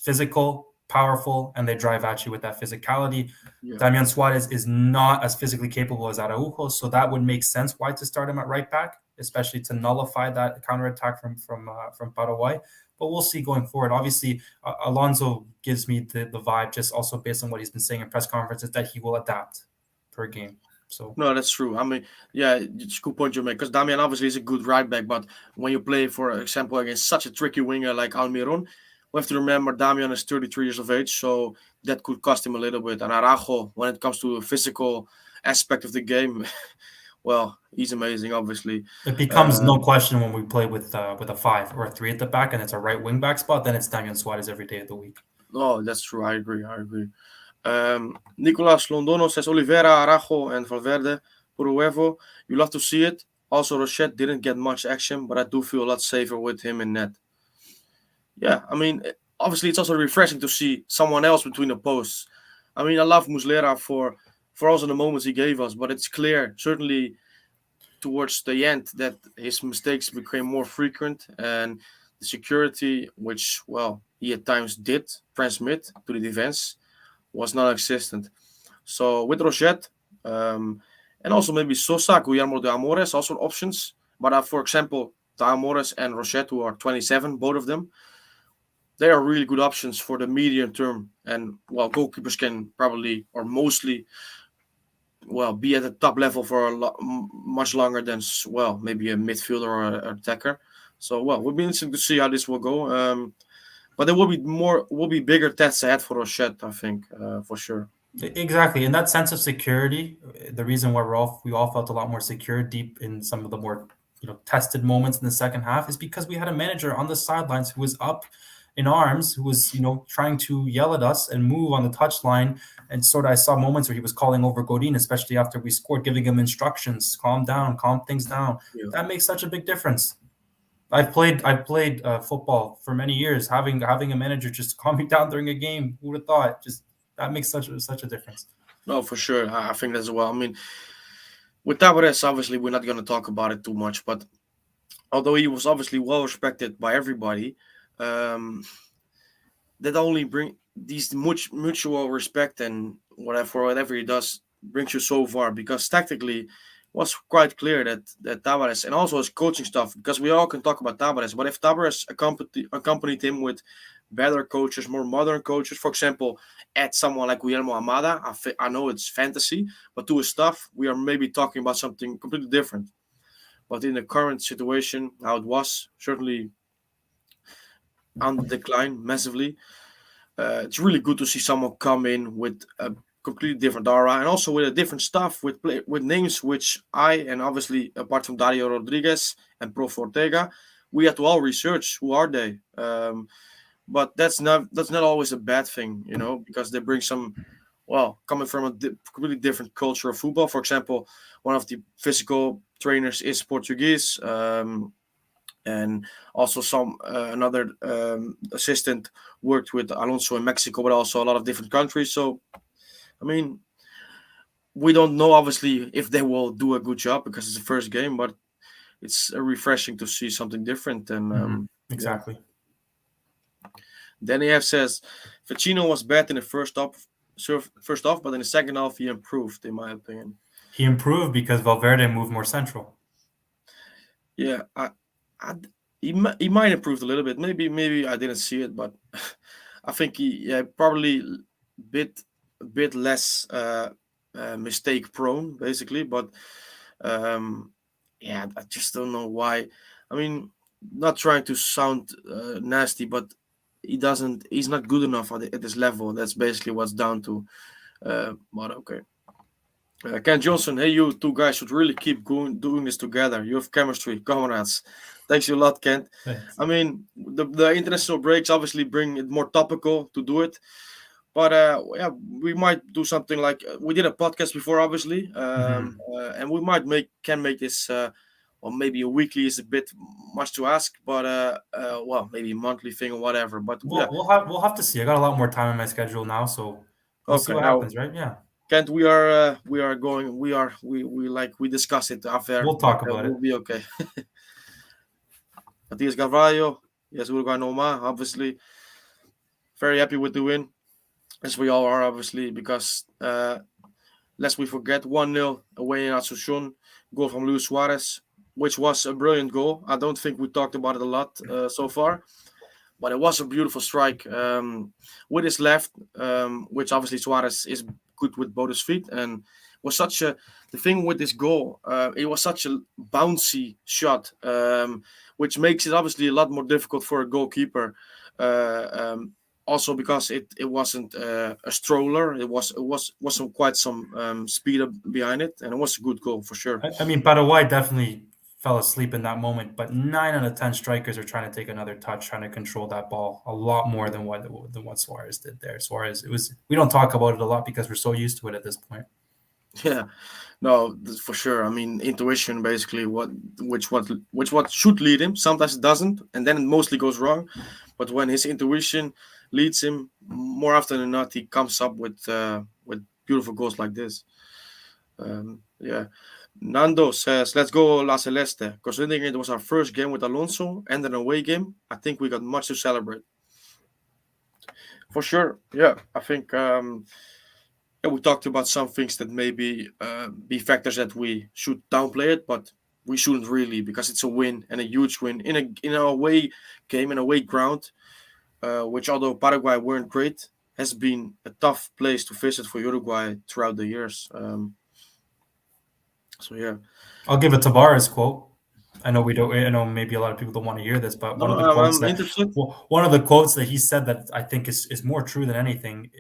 physical, powerful, and they drive at you with that physicality. yeah Damian Suarez is not as physically capable as Araujo, so that would make sense why to start him at right back, especially to nullify that counterattack from Paraguay. But we'll see going forward. Obviously, Alonso gives me the vibe, just also based on what he's been saying in press conferences, that he will adapt per game. So no, that's true. I mean, yeah, it's a good point you make because Damian obviously is a good right back, but when you play, for example, against such a tricky winger like Almiron, we have to remember Damian is 33 years of age, so that could cost him a little bit. And Araujo, when it comes to the physical aspect of the game, well, he's amazing, obviously. it becomes no Um, question when we play with a 5 or a 3 at the back, and it's a right wing back spot. Then it's Damian Suarez every day of the week. oh, that's true. I agree. I agree. Nicolas Londono says Oliveira, Araujo, and Valverde, Puruevo. You love to see it. Also, Rochette didn't get much action, but I do feel a lot safer with him in net. Yeah, I mean, obviously, it's also refreshing to see someone else between the posts. I mean, I love Muslera for also the moments he gave us, but it's clear, certainly towards the end, that his mistakes became more frequent and the security, which, well, he at times did transmit to the defense, was non-existent. So with Rochette, and also maybe Sosa, Guillermo de Amores, also options. But for example, de Amores and Rochette, who are 27, both of them, they are really good options for the medium term. And well, goalkeepers can probably or mostly well be at the top level for much longer than well maybe a midfielder or an attacker. So well, we'll be interesting to see how this will go. But there will be bigger tests ahead for Rochette, I think, for sure. Exactly, and that sense of security, the reason why we all felt a lot more secure deep in some of the more tested moments in the second half is because we had a manager on the sidelines who was up in arms, who was trying to yell at us and move on the touchline, and sort of I saw moments where he was calling over Godin, especially after we scored, giving him instructions, calm down, calm things down. Yeah. That makes such a big difference. I've played football for many years. Having a manager just calm me down during a game, who would have thought? Just that makes such a difference. No, for sure. I think as well. I mean, with Tavares, obviously, we're not going to talk about it too much, but although he was obviously well respected by everybody, um, that only bring these mutual respect and whatever for whatever he does brings you so far, because tactically it was quite clear that Tavares and also his coaching stuff, because we all can talk about Tavares, but if Tavares accompanied him with better coaches, more modern coaches, for example, add someone like Guillermo Amada, I know it's fantasy, but to his stuff we are maybe talking about something completely different. But in the current situation, how it was certainly on the decline massively. It's really good to see someone come in with a completely different aura and also with a different stuff with names which I, and obviously apart from Dario Rodriguez and Prof Ortega, we had to all research who are they. But that's not always a bad thing, because they bring some, well, coming from a completely different culture of football. For example, one of the physical trainers is Portuguese. And also some another assistant worked with Alonso in Mexico, but also a lot of different countries. So I mean, we don't know obviously if they will do a good job because it's the first game, but it's refreshing to see something different. And yeah, Exactly. Danny F says Ficino was bad in the first off, but in the second half he improved, in my opinion. He improved because Valverde moved more central. Yeah, I he might improve a little bit. Maybe I didn't see it, but I think he, yeah, probably bit bit less mistake prone basically. But um, yeah, I just don't know why. I mean, not trying to sound nasty, but he's not good enough at this level. That's basically what's down to. But okay. Ken Johnson, hey, you two guys should really keep going doing this together. You have chemistry, comrades. Thanks you a lot, Kent. Thanks. I mean, the international breaks obviously bring it more topical to do it, but yeah, we might do something like we did a podcast before, obviously, and we might make this. Or maybe a weekly is a bit much to ask, but well, maybe a monthly thing or whatever. But yeah, We'll have to see. I got a lot more time in my schedule now, so we'll see okay. what Now, happens, right? Yeah, Kent, we are going we like we discuss it after, we'll but talk about it. we'll be okay. Matias Carvalho, yes, Uruguay Noma, obviously very happy with the win, as we all are, obviously, because lest we forget 1-0 away in Asunción, goal from Luis Suarez, which was a brilliant goal. I don't think we talked about it a lot so far, but it was a beautiful strike with his left, which obviously Suarez is good with both his feet, and was such a the thing with this goal. It was such a bouncy shot, which makes it obviously a lot more difficult for a goalkeeper. Also because it wasn't a stroller, it was some quite some speed up behind it, and it was a good goal for sure. I mean, Paraguay definitely fell asleep in that moment, but 9 out of 10 strikers are trying to take another touch, trying to control that ball a lot more than what Suarez did there. Suarez, it was we don't talk about it a lot because we're so used to it at this point. Yeah, no, for sure. I mean, intuition basically what should lead him. Sometimes it doesn't, and then it mostly goes wrong. But when his intuition leads him, more often than not, he comes up with beautiful goals like this. Yeah. Nando says, "Let's go La Celeste." Considering it was our first game with Alonso and an away game, I think we got much to celebrate. For sure. Yeah, I think yeah, we talked about some things that maybe be factors that we should downplay it, but we shouldn't really, because it's a win and a huge win in a away game, in a away ground, which although Paraguay weren't great, has been a tough place to visit for Uruguay throughout the years. So yeah, I'll give a Tavares quote. I know we don't. I know maybe a lot of people don't want to hear this, but no, I'm interested. one of the quotes that he said that I think is more true than anything,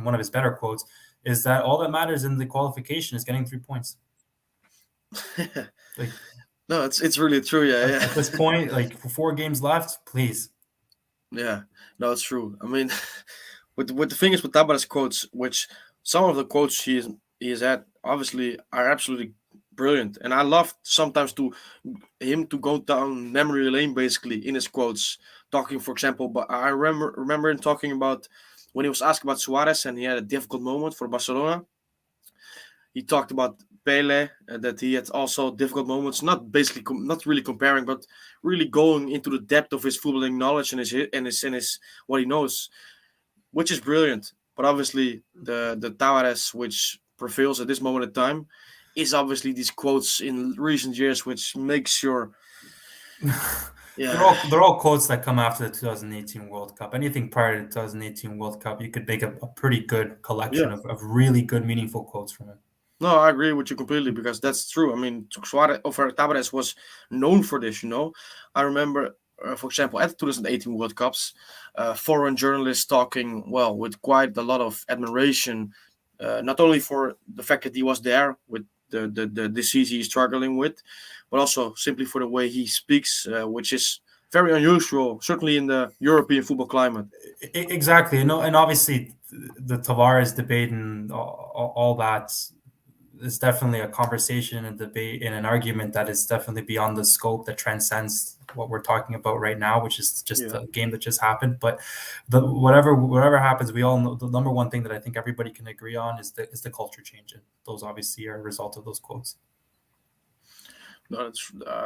one of his better quotes, is that all that matters in the qualification is getting 3 points. Like No, it's really true. Yeah, at this yeah, point, like 4 games left, please. yeah. No, it's true. I mean, with the thing is with Tabares quotes, which some of the quotes he has had obviously are absolutely brilliant, and I love sometimes to him to go down memory lane basically in his quotes, talking for example. But I remember him talking about when he was asked about Suarez and he had a difficult moment for Barcelona. He talked about Pele, that he had also difficult moments. Not basically, not really comparing, but really going into the depth of his footballing knowledge and his what he knows, which is brilliant. But obviously, the Tavares which prevails at this moment in time is obviously these quotes in recent years, which makes your yeah. They're all quotes that come after the 2018 World Cup. Anything prior to the 2018 World Cup, you could make a pretty good collection Yeah. of really good, meaningful quotes from him. No, I agree with you completely because that's true. I mean, Suarez over Tavares was known for this. I remember, for example, at the 2018 World Cups, foreign journalists talking with quite a lot of admiration, not only for the fact that he was there with the disease he's struggling with, but also simply for the way he speaks, which is very unusual, certainly in the European football climate. Exactly. And obviously, the Tavares debate and all that is definitely a conversation and debate and an argument that is definitely beyond the scope that transcends what we're talking about right now, which is just Yeah. the game that just happened. But whatever happens, we all know the number one thing that I think everybody can agree on is the culture change, and those obviously are a result of those quotes. No,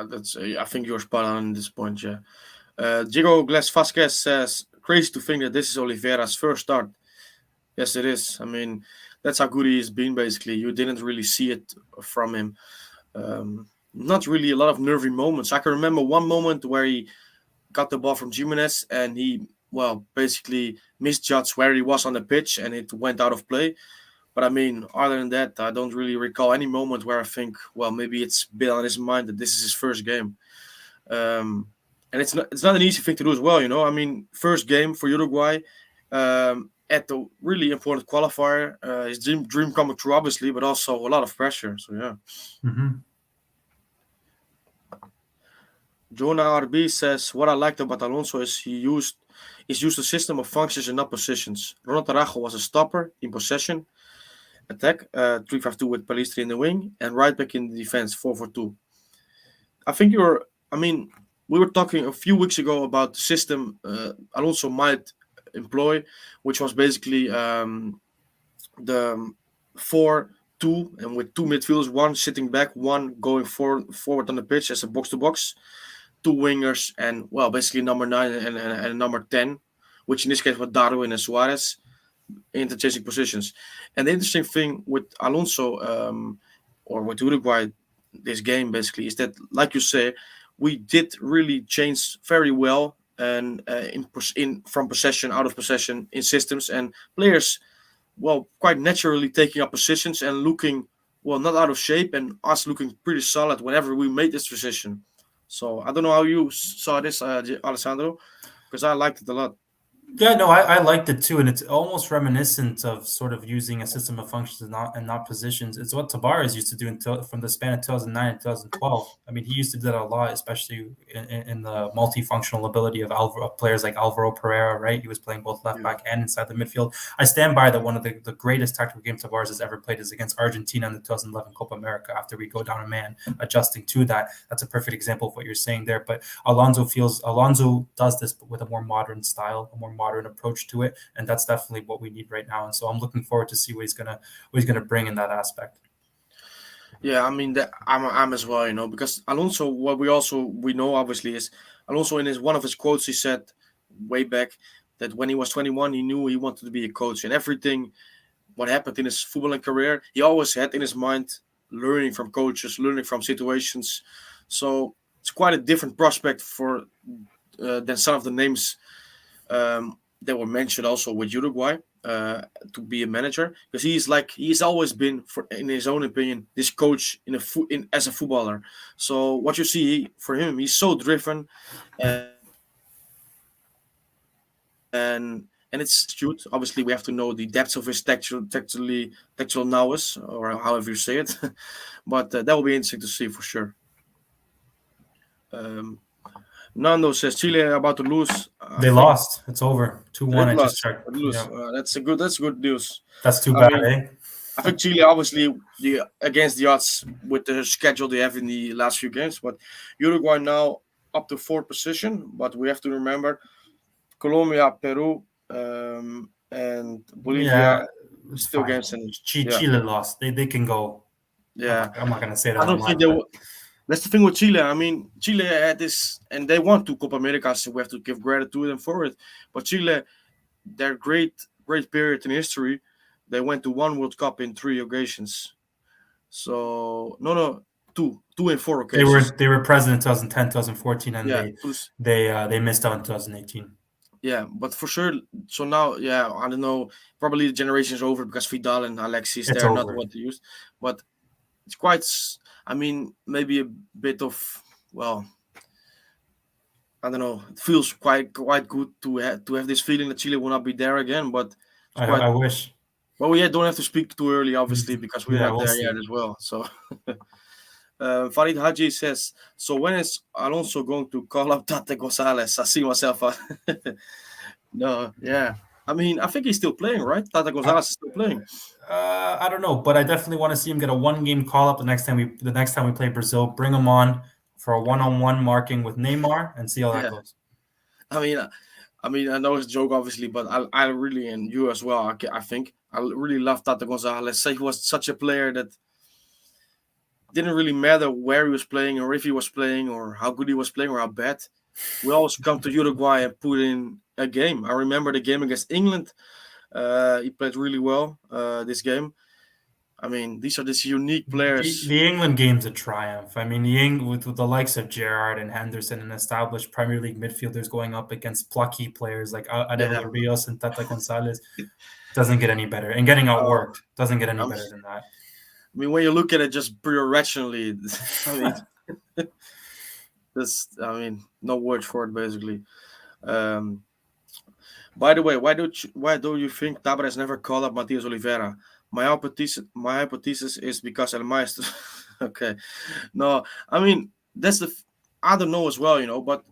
that's. I think you're spot on this point. Yeah. Diego Glass Vasquez says, "Crazy to think that this is Oliveira's first start." Yes, it is. I mean, that's how good he's been. Basically, you didn't really see it from him. Not really a lot of nervy moments. I can remember one moment where he got the ball from Jimenez and he, basically misjudged where he was on the pitch and it went out of play. But I mean, other than that, I don't really recall any moment where I think, maybe it's been on his mind that this is his first game. And it's not an easy thing to do as well. I mean, first game for Uruguay at the really important qualifier. His dream coming true, obviously, but also a lot of pressure. So yeah. Mm-hmm. Jonah RB says, what I liked about Alonso is he's used a system of functions and not positions. Ronald Araujo was a stopper in possession, attack, 3-5-2 with Palistri in the wing, and right back in the defense, 4-4-2. I think we were talking a few weeks ago about the system Alonso might employ, which was basically the 4-2, and with two midfielders, one sitting back, one going forward on the pitch as a box-to-box, two wingers, and basically number 9 and number 10, which in this case was Darwin and Suarez, interchanging positions. And the interesting thing with Alonso or with Uruguay this game basically is that, like you say, we did really change very well and in from possession, out of possession, in systems, and players quite naturally taking up positions and looking not out of shape, and us looking pretty solid whenever we made this transition. So I don't know how you saw this, Alessandro, because I liked it a lot. Yeah, no, I liked it too, and it's almost reminiscent of sort of using a system of functions and not positions. It's what Tavares used to do from the span of 2009 and 2012. I mean, he used to do that a lot, especially in the multifunctional ability of players like Alvaro Pereira, right? He was playing both left back and inside the midfield. I stand by that one of the greatest tactical games Tavares has ever played is against Argentina in the 2011 Copa America after we go down a man, adjusting to that. That's a perfect example of what you're saying there. But Alonso does this with a more modern style, a more modern approach to it, and that's definitely what we need right now. And so I'm looking forward to see what he's gonna bring in that aspect. Yeah, I mean that I'm as well, because Alonso. What we know obviously is Alonso in one of his quotes he said way back that when he was 21 he knew he wanted to be a coach, and everything what happened in his footballing career he always had in his mind learning from coaches, learning from situations. So it's quite a different prospect for than some of the names that were mentioned also with Uruguay to be a manager, because he's always been, in his own opinion, this coach as a footballer. So what you see for him, he's so driven, and it's shoot. Obviously, we have to know the depths of his tactical nous, or however you say it. But that will be interesting to see for sure. Um, Nando says Chile are about to lose. I They think lost. It's over. 2-1. they've I just lost. checked. Lose. Yeah, That's good news. that's too I bad, mean, eh? I think Chile obviously against the odds with the schedule they have in the last few games, but Uruguay now up to fourth position. But we have to remember Colombia, Peru, and Bolivia Yeah, it's still fine. games, and yeah, Chile lost. They can go. Yeah, I'm not gonna say that I out don't think loud, they. but That's the thing with Chile. I mean, Chile had this, and they won two Copa Americas, so we have to give credit to them for it. But Chile, their great period in history, they went to one World Cup in three occasions. So no, two in four they occasions. were they were present in 2010, 2014, and Yeah, they missed out in 2018. yeah, but for sure. So now, yeah, I don't know. Probably the generation is over because Vidal and Alexis, It's they're not over. what they used. But it's quite. I mean, maybe a bit of, well, I don't know. It feels quite good to have this feeling that Chile will not be there again. But it's quite. I wish. Well, we don't have to speak too early, obviously, because we're Yeah, not we'll there yet see. as well. So, Farid Haji says, so when is Alonso going to call up Tate Gonzalez? I see myself. No, yeah. I mean, I think he's still playing, right? Tate I, Gonzalez is still playing. I don't know, but I definitely want to see him get a one-game call-up the next time we play Brazil. Bring him on for a one-on-one marking with Neymar and see how that Yeah. goes. I mean, I know it's a joke, obviously, but I really, and you as well, I think, I really love Tate Gonzalez. He was such a player that didn't really matter where he was playing or if he was playing or how good he was playing or how bad. We always come to Uruguay and put in a game. I remember the game against England. He played really well this game. I mean, these are these unique players. The England game's a triumph. I mean, with the likes of Gerrard and Henderson and established Premier League midfielders going up against plucky players like Yeah, Adevalo Rios and Tata Gonzalez doesn't get any better. And getting uh, outworked doesn't get any I'm, better than that. I mean, when you look at it just pure rationally, I mean, this. I mean, no words for it, basically. Um, by the way, why do you think Tabres never called up Matias Oliveira? My hypothesis is because El Maestro. Okay, no, I mean that's I don't know as well, but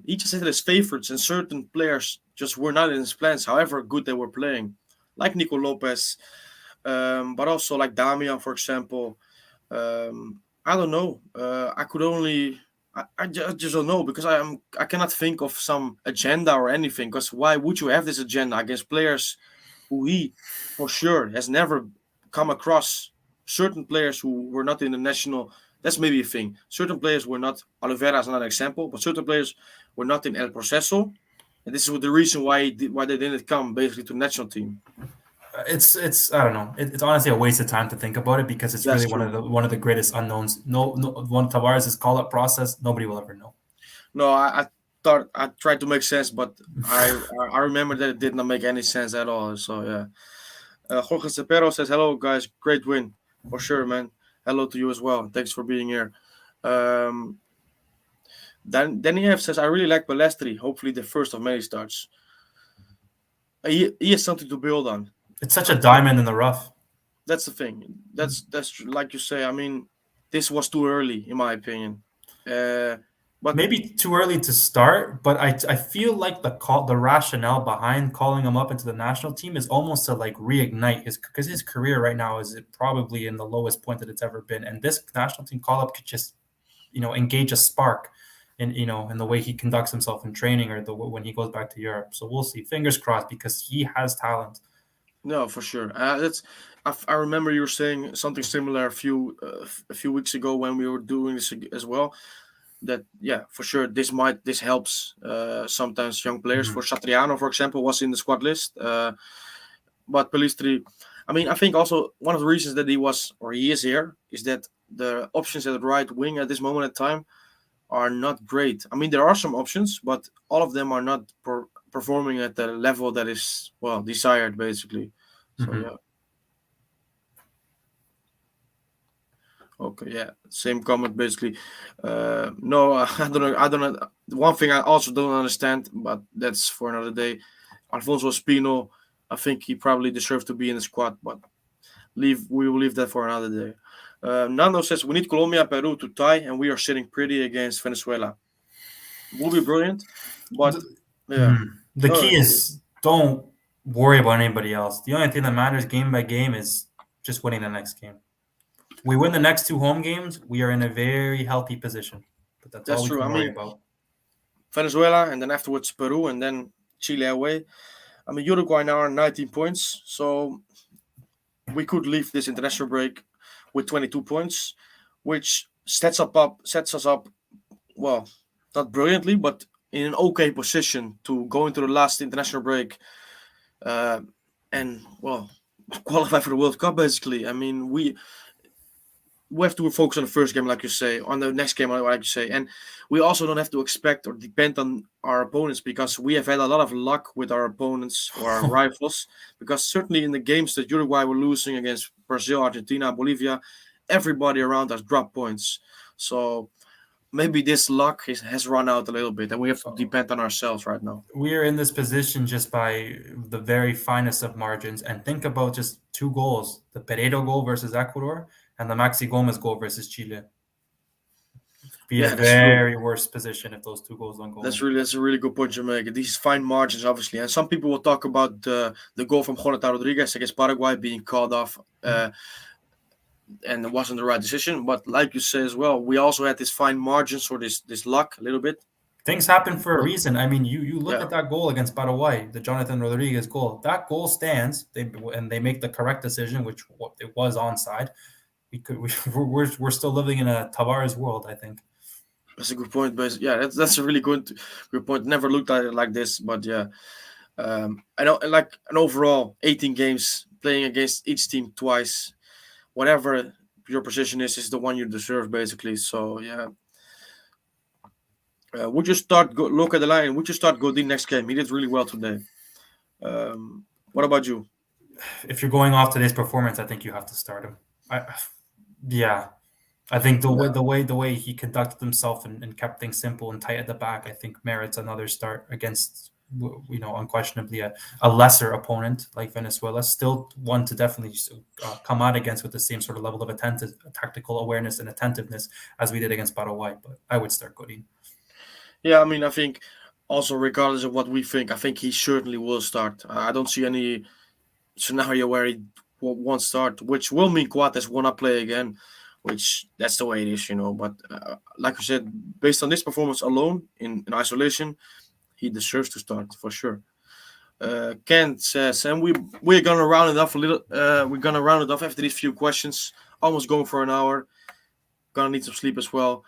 he just had his favorites, and certain players just were not in his plans, however good they were playing, like Nico Lopez, but also like Damian, for example. I don't know. I could only. I just don't know because I cannot think of some agenda or anything. Because why would you have this agenda against players who he for sure has never come across? Certain players who were not in the national. That's maybe a thing. Certain players were not. Oliveira is not an example, but certain players were not in El Proceso, and this is the reason why they didn't come basically to the national team. It's I don't know. It's honestly a waste of time to think about it because it's That's really true. one of the greatest unknowns. No, one Tavares' call up process. Nobody will ever know. No, I thought I tried to make sense, but I remember that it did not make any sense at all. So yeah, Jorge Cepero says hello guys, great win for sure, man. Hello to you as well. Thanks for being here. Um, Danny F says I really like Balestri. Hopefully the first of many starts. He has something to build on. It's such a diamond in the rough. That's the thing. That's like you say. I mean, this was too early in my opinion. But Maybe too early to start, but I feel like the rationale behind calling him up into the national team is almost to like reignite his career right now is probably in the lowest point that it's ever been, and this national team call up could just engage a spark in the way he conducts himself in training or when he goes back to Europe. So we'll see. Fingers crossed because he has talent. no, for sure. That's. I remember you were saying something similar a few weeks ago when we were doing this as well. That yeah, for sure. This helps sometimes young players. Mhm. For Satriano, for example, was in the squad list. But Pelistri, I mean, I think also one of the reasons that he is here is that the options at the right wing at this moment in time are not great. I mean, there are some options, but all of them are not performing at the level that is desired, basically. So Mhm. yeah. Okay, yeah, same comment basically. No, I don't know. I don't know. One thing I also don't understand, but that's for another day. Alfonso Espino, I think he probably deserves to be in the squad, but we will leave that for another day. Nando says we need Colombia and Peru to tie, and we are sitting pretty against Venezuela. Will be brilliant, but yeah, The no, key is don't worry about anybody else. The only thing that matters game by game is just winning the next game. We win the next two home games, we are in a very healthy position. But that's all that's we true. can I worry mean, about. Venezuela, and then afterwards Peru, and then Chile away. I mean, Uruguay now are 19 points, so we could leave this international break with 22 points, which sets us up well, not brilliantly, but in an okay position to go into the last international break, uh, and well, qualify for the World Cup. Basically, I mean, we have to focus on the first game, like you say, on the next game, like you say, and we also don't have to expect or depend on our opponents because we have had a lot of luck with our opponents or our rivals. Because certainly in the games that Uruguay were losing against Brazil, Argentina, Bolivia, everybody around us dropped points. So maybe this luck has run out a little bit, and we have to depend on ourselves right now. We are in this position just by the very finest of margins. And think about just two goals: the Pereiro goal versus Ecuador and the Maxi Gomez goal versus Chile. Be in a Yeah, that's true. very worse position if those two goals don't go in. That's a really good point you make. These fine margins, obviously, and some people will talk about the goal from Jonathan Rodriguez against Paraguay being called off, and it wasn't the right decision. But like you say as well, we also had this fine margins or this luck a little bit. Things happen for a But reason. I mean, you look yeah, at that goal against Paraguay, the Jonathan Rodriguez goal. That goal stands. They make the correct decision, which it was onside. We're still living in a Tavares world, I think. that's a good point. But yeah, that's a really good point. Never looked at it like this, but yeah, I know like an overall 18 games playing against each team twice. Whatever your position is the one you deserve basically. So yeah, would you look at the line? Would you start Godin next game? He did really well today. What about you? If you're going off today's performance, I think you have to start him. Yeah, I think Yeah, the way he conducted himself and kept things simple and tight at the back, I think merits another start against unquestionably a lesser opponent like Venezuela. Still one to definitely come out against with the same sort of level of tactical awareness and attentiveness as we did against Paraguay. But I would start Godin. yeah. I mean, I think also regardless of what we think, I think he certainly will start. I don't see any scenario where he won't start, which will mean Coates will not play again. Which that's the way it is, you know. But like you said, based on this performance alone in isolation, he deserves to start for sure. Kent says, and we're gonna round it off a little. We're gonna round it off after these few questions. Almost going for an hour. Gonna need some sleep as well.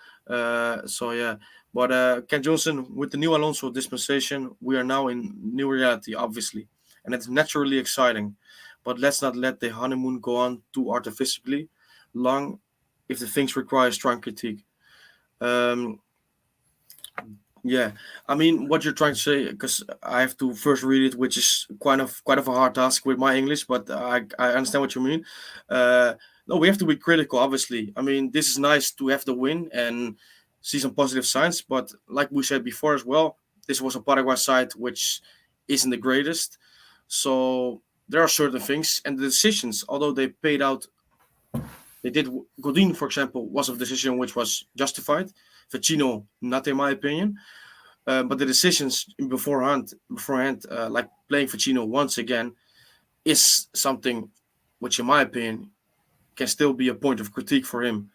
So yeah, but Ken Johnson, with the new Alonso dispensation, we are now in new reality, obviously, and it's naturally exciting. But let's not let the honeymoon go on too artificially long if the things require strong critique. Um, yeah, I mean, what you're trying to say, because I have to first read it, which is quite of a hard task with my English, but I understand what you mean. Uh, no, we have to be critical, obviously. I mean, this is nice to have the win and see some positive signs, but like we said before as well, this was a Paraguay side which isn't the greatest. So there are certain things and the decisions, although they paid out, they did. Godin, for example, was a decision which was justified. Vecino, not in my opinion. But the decisions beforehand, like playing Ficino once again, is something which, in my opinion, can still be a point of critique for him.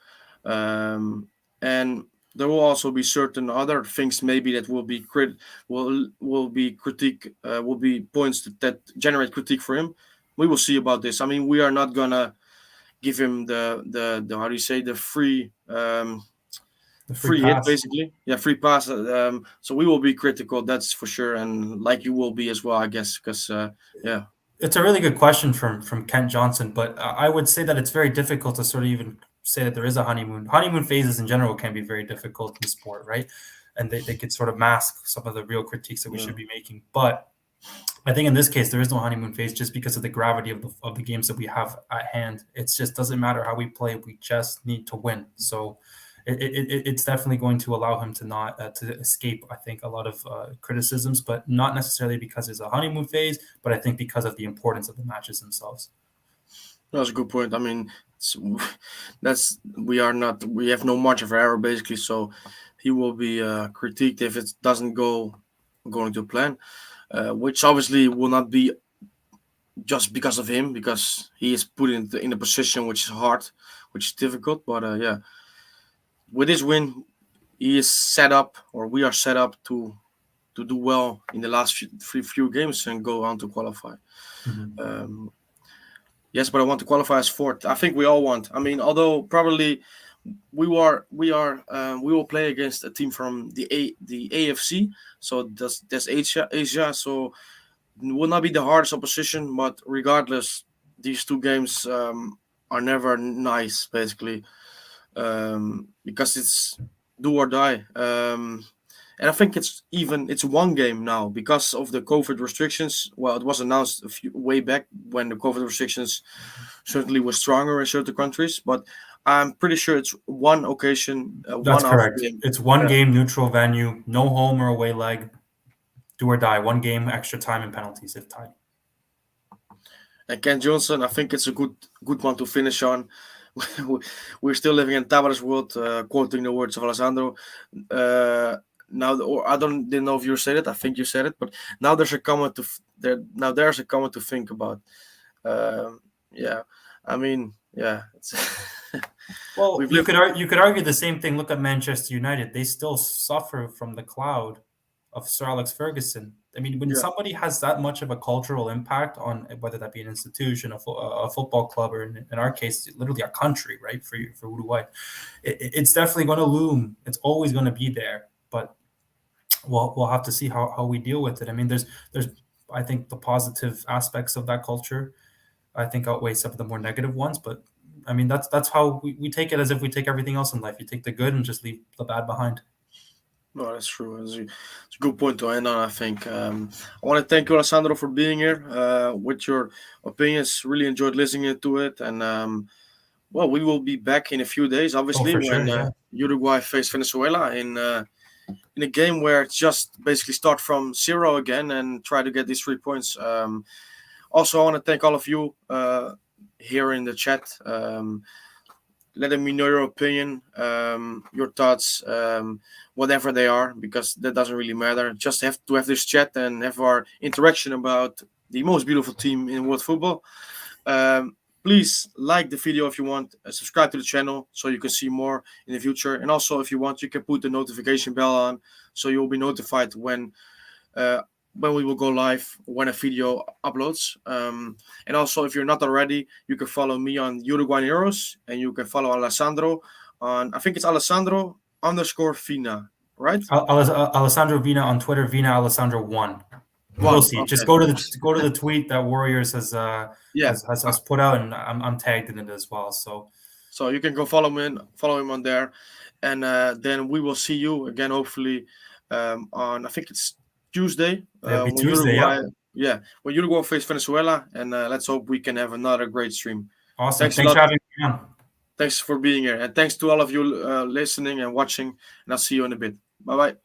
And there will also be certain other things maybe that will be critique will be points that generate critique for him. We will see about this. I mean, we are not gonna give him the how do you say the The free free hit pass. basically. Yeah, free pass. So we will be critical, that's for sure, and like you will be as well, I guess, because yeah, It's a really good question from Kent Johnson, but I would say that it's very difficult to sort of even say that there is a honeymoon. Honeymoon phases in general can be very difficult in sport, right? And they could sort of mask some of the real critiques that we yeah, should be making. But I think in this case there is no honeymoon phase just because of the gravity of the games that we have at hand. It just doesn't matter how we play; we just need to win. So it's definitely going to allow him to not to escape. I think a lot of criticisms, but not necessarily because it's a honeymoon phase, but I think because of the importance of the matches themselves. that's a good point. I mean, it's, that's we have no margin of error basically, so he will be critiqued if it doesn't go according to plan, which obviously will not be just because of him, because he is put in a position which is hard, which is difficult. But yeah, with this win, he is set up, or we are set up to do well in the last few games and go on to qualify. Mhm. Um, Yes, but I want to qualify as fourth. I think we all want. I mean, although probably we will play against a team from the AFC, so that's Asia. So it will not be the hardest opposition, but regardless, these two games are never nice, basically, because it's do or die. And I think it's one game now because of the COVID restrictions. Well, it was announced a few way back when the COVID restrictions certainly was stronger in certain countries, but I'm pretty sure it's one occasion, That's one off correct. game. It's one Yeah. game, neutral venue, no home or away leg, do or die. One game, extra time, and penalties if tied. And Ken Johnson, I think it's a good one to finish on. We're still living in Tavares' world, quoting the words of Alessandro. Or I didn't know if you said it. I think you said it, but now there's a comment there's a comment to think about. Yeah, I mean, yeah. Well, We've you lived. could argue the same thing. Look at Manchester United; they still suffer from the cloud of Sir Alex Ferguson. I mean, when Yeah, somebody has that much of a cultural impact on whether that be an institution, a football club, or in our case, literally a country, right? For Uruguay, it's definitely going to loom. It's always going to be there, but we'll have to see how we deal with it. I mean, there's I think the positive aspects of that culture I think outweigh some of the more negative ones. But I mean, that's how we take it, as if we take everything else in life. You take the good and just leave the bad behind. no, that's true. It's a good point to end on. I think. I want to thank you, Alessandro, for being here with your opinions. Really enjoyed listening to it, and well, we will be back in a few days, Oh, obviously, for when sure, yeah. Uruguay face Venezuela in a game where it's just basically start from zero again and try to get these 3 points. Also, I want to thank all of you here in the chat, letting me know your opinion, your thoughts, whatever they are, because that doesn't really matter. Just have to have this chat and have our interaction about the most beautiful team in world football. Please like the video if you want, subscribe to the channel so you can see more in the future. And also, if you want, you can put the notification bell on so you'll be notified uh, when we will go live, when a video uploads. And also, if you're not already, you can follow me on Uruguayan Euros, and you can follow Alessandro on, I think it's Alessandro_Fina, right? Alessandro Vina on Twitter, Vina Alessandro 1. You'll One. see. Just Okay. go to the tweet that Warriors Yeah. has put out, and I'm tagged in it as well. So you can go follow him on there, and then we will see you again, hopefully, on, I think it's Tuesday, it'll be when Tuesday. Uruguay, Yeah, yeah, when Uruguay face Venezuela, and let's hope we can have another great stream. awesome. Thanks a Thanks lot. for having me on. Thanks for being here, and thanks to all of you listening and watching. And I'll see you in a bit. Bye bye.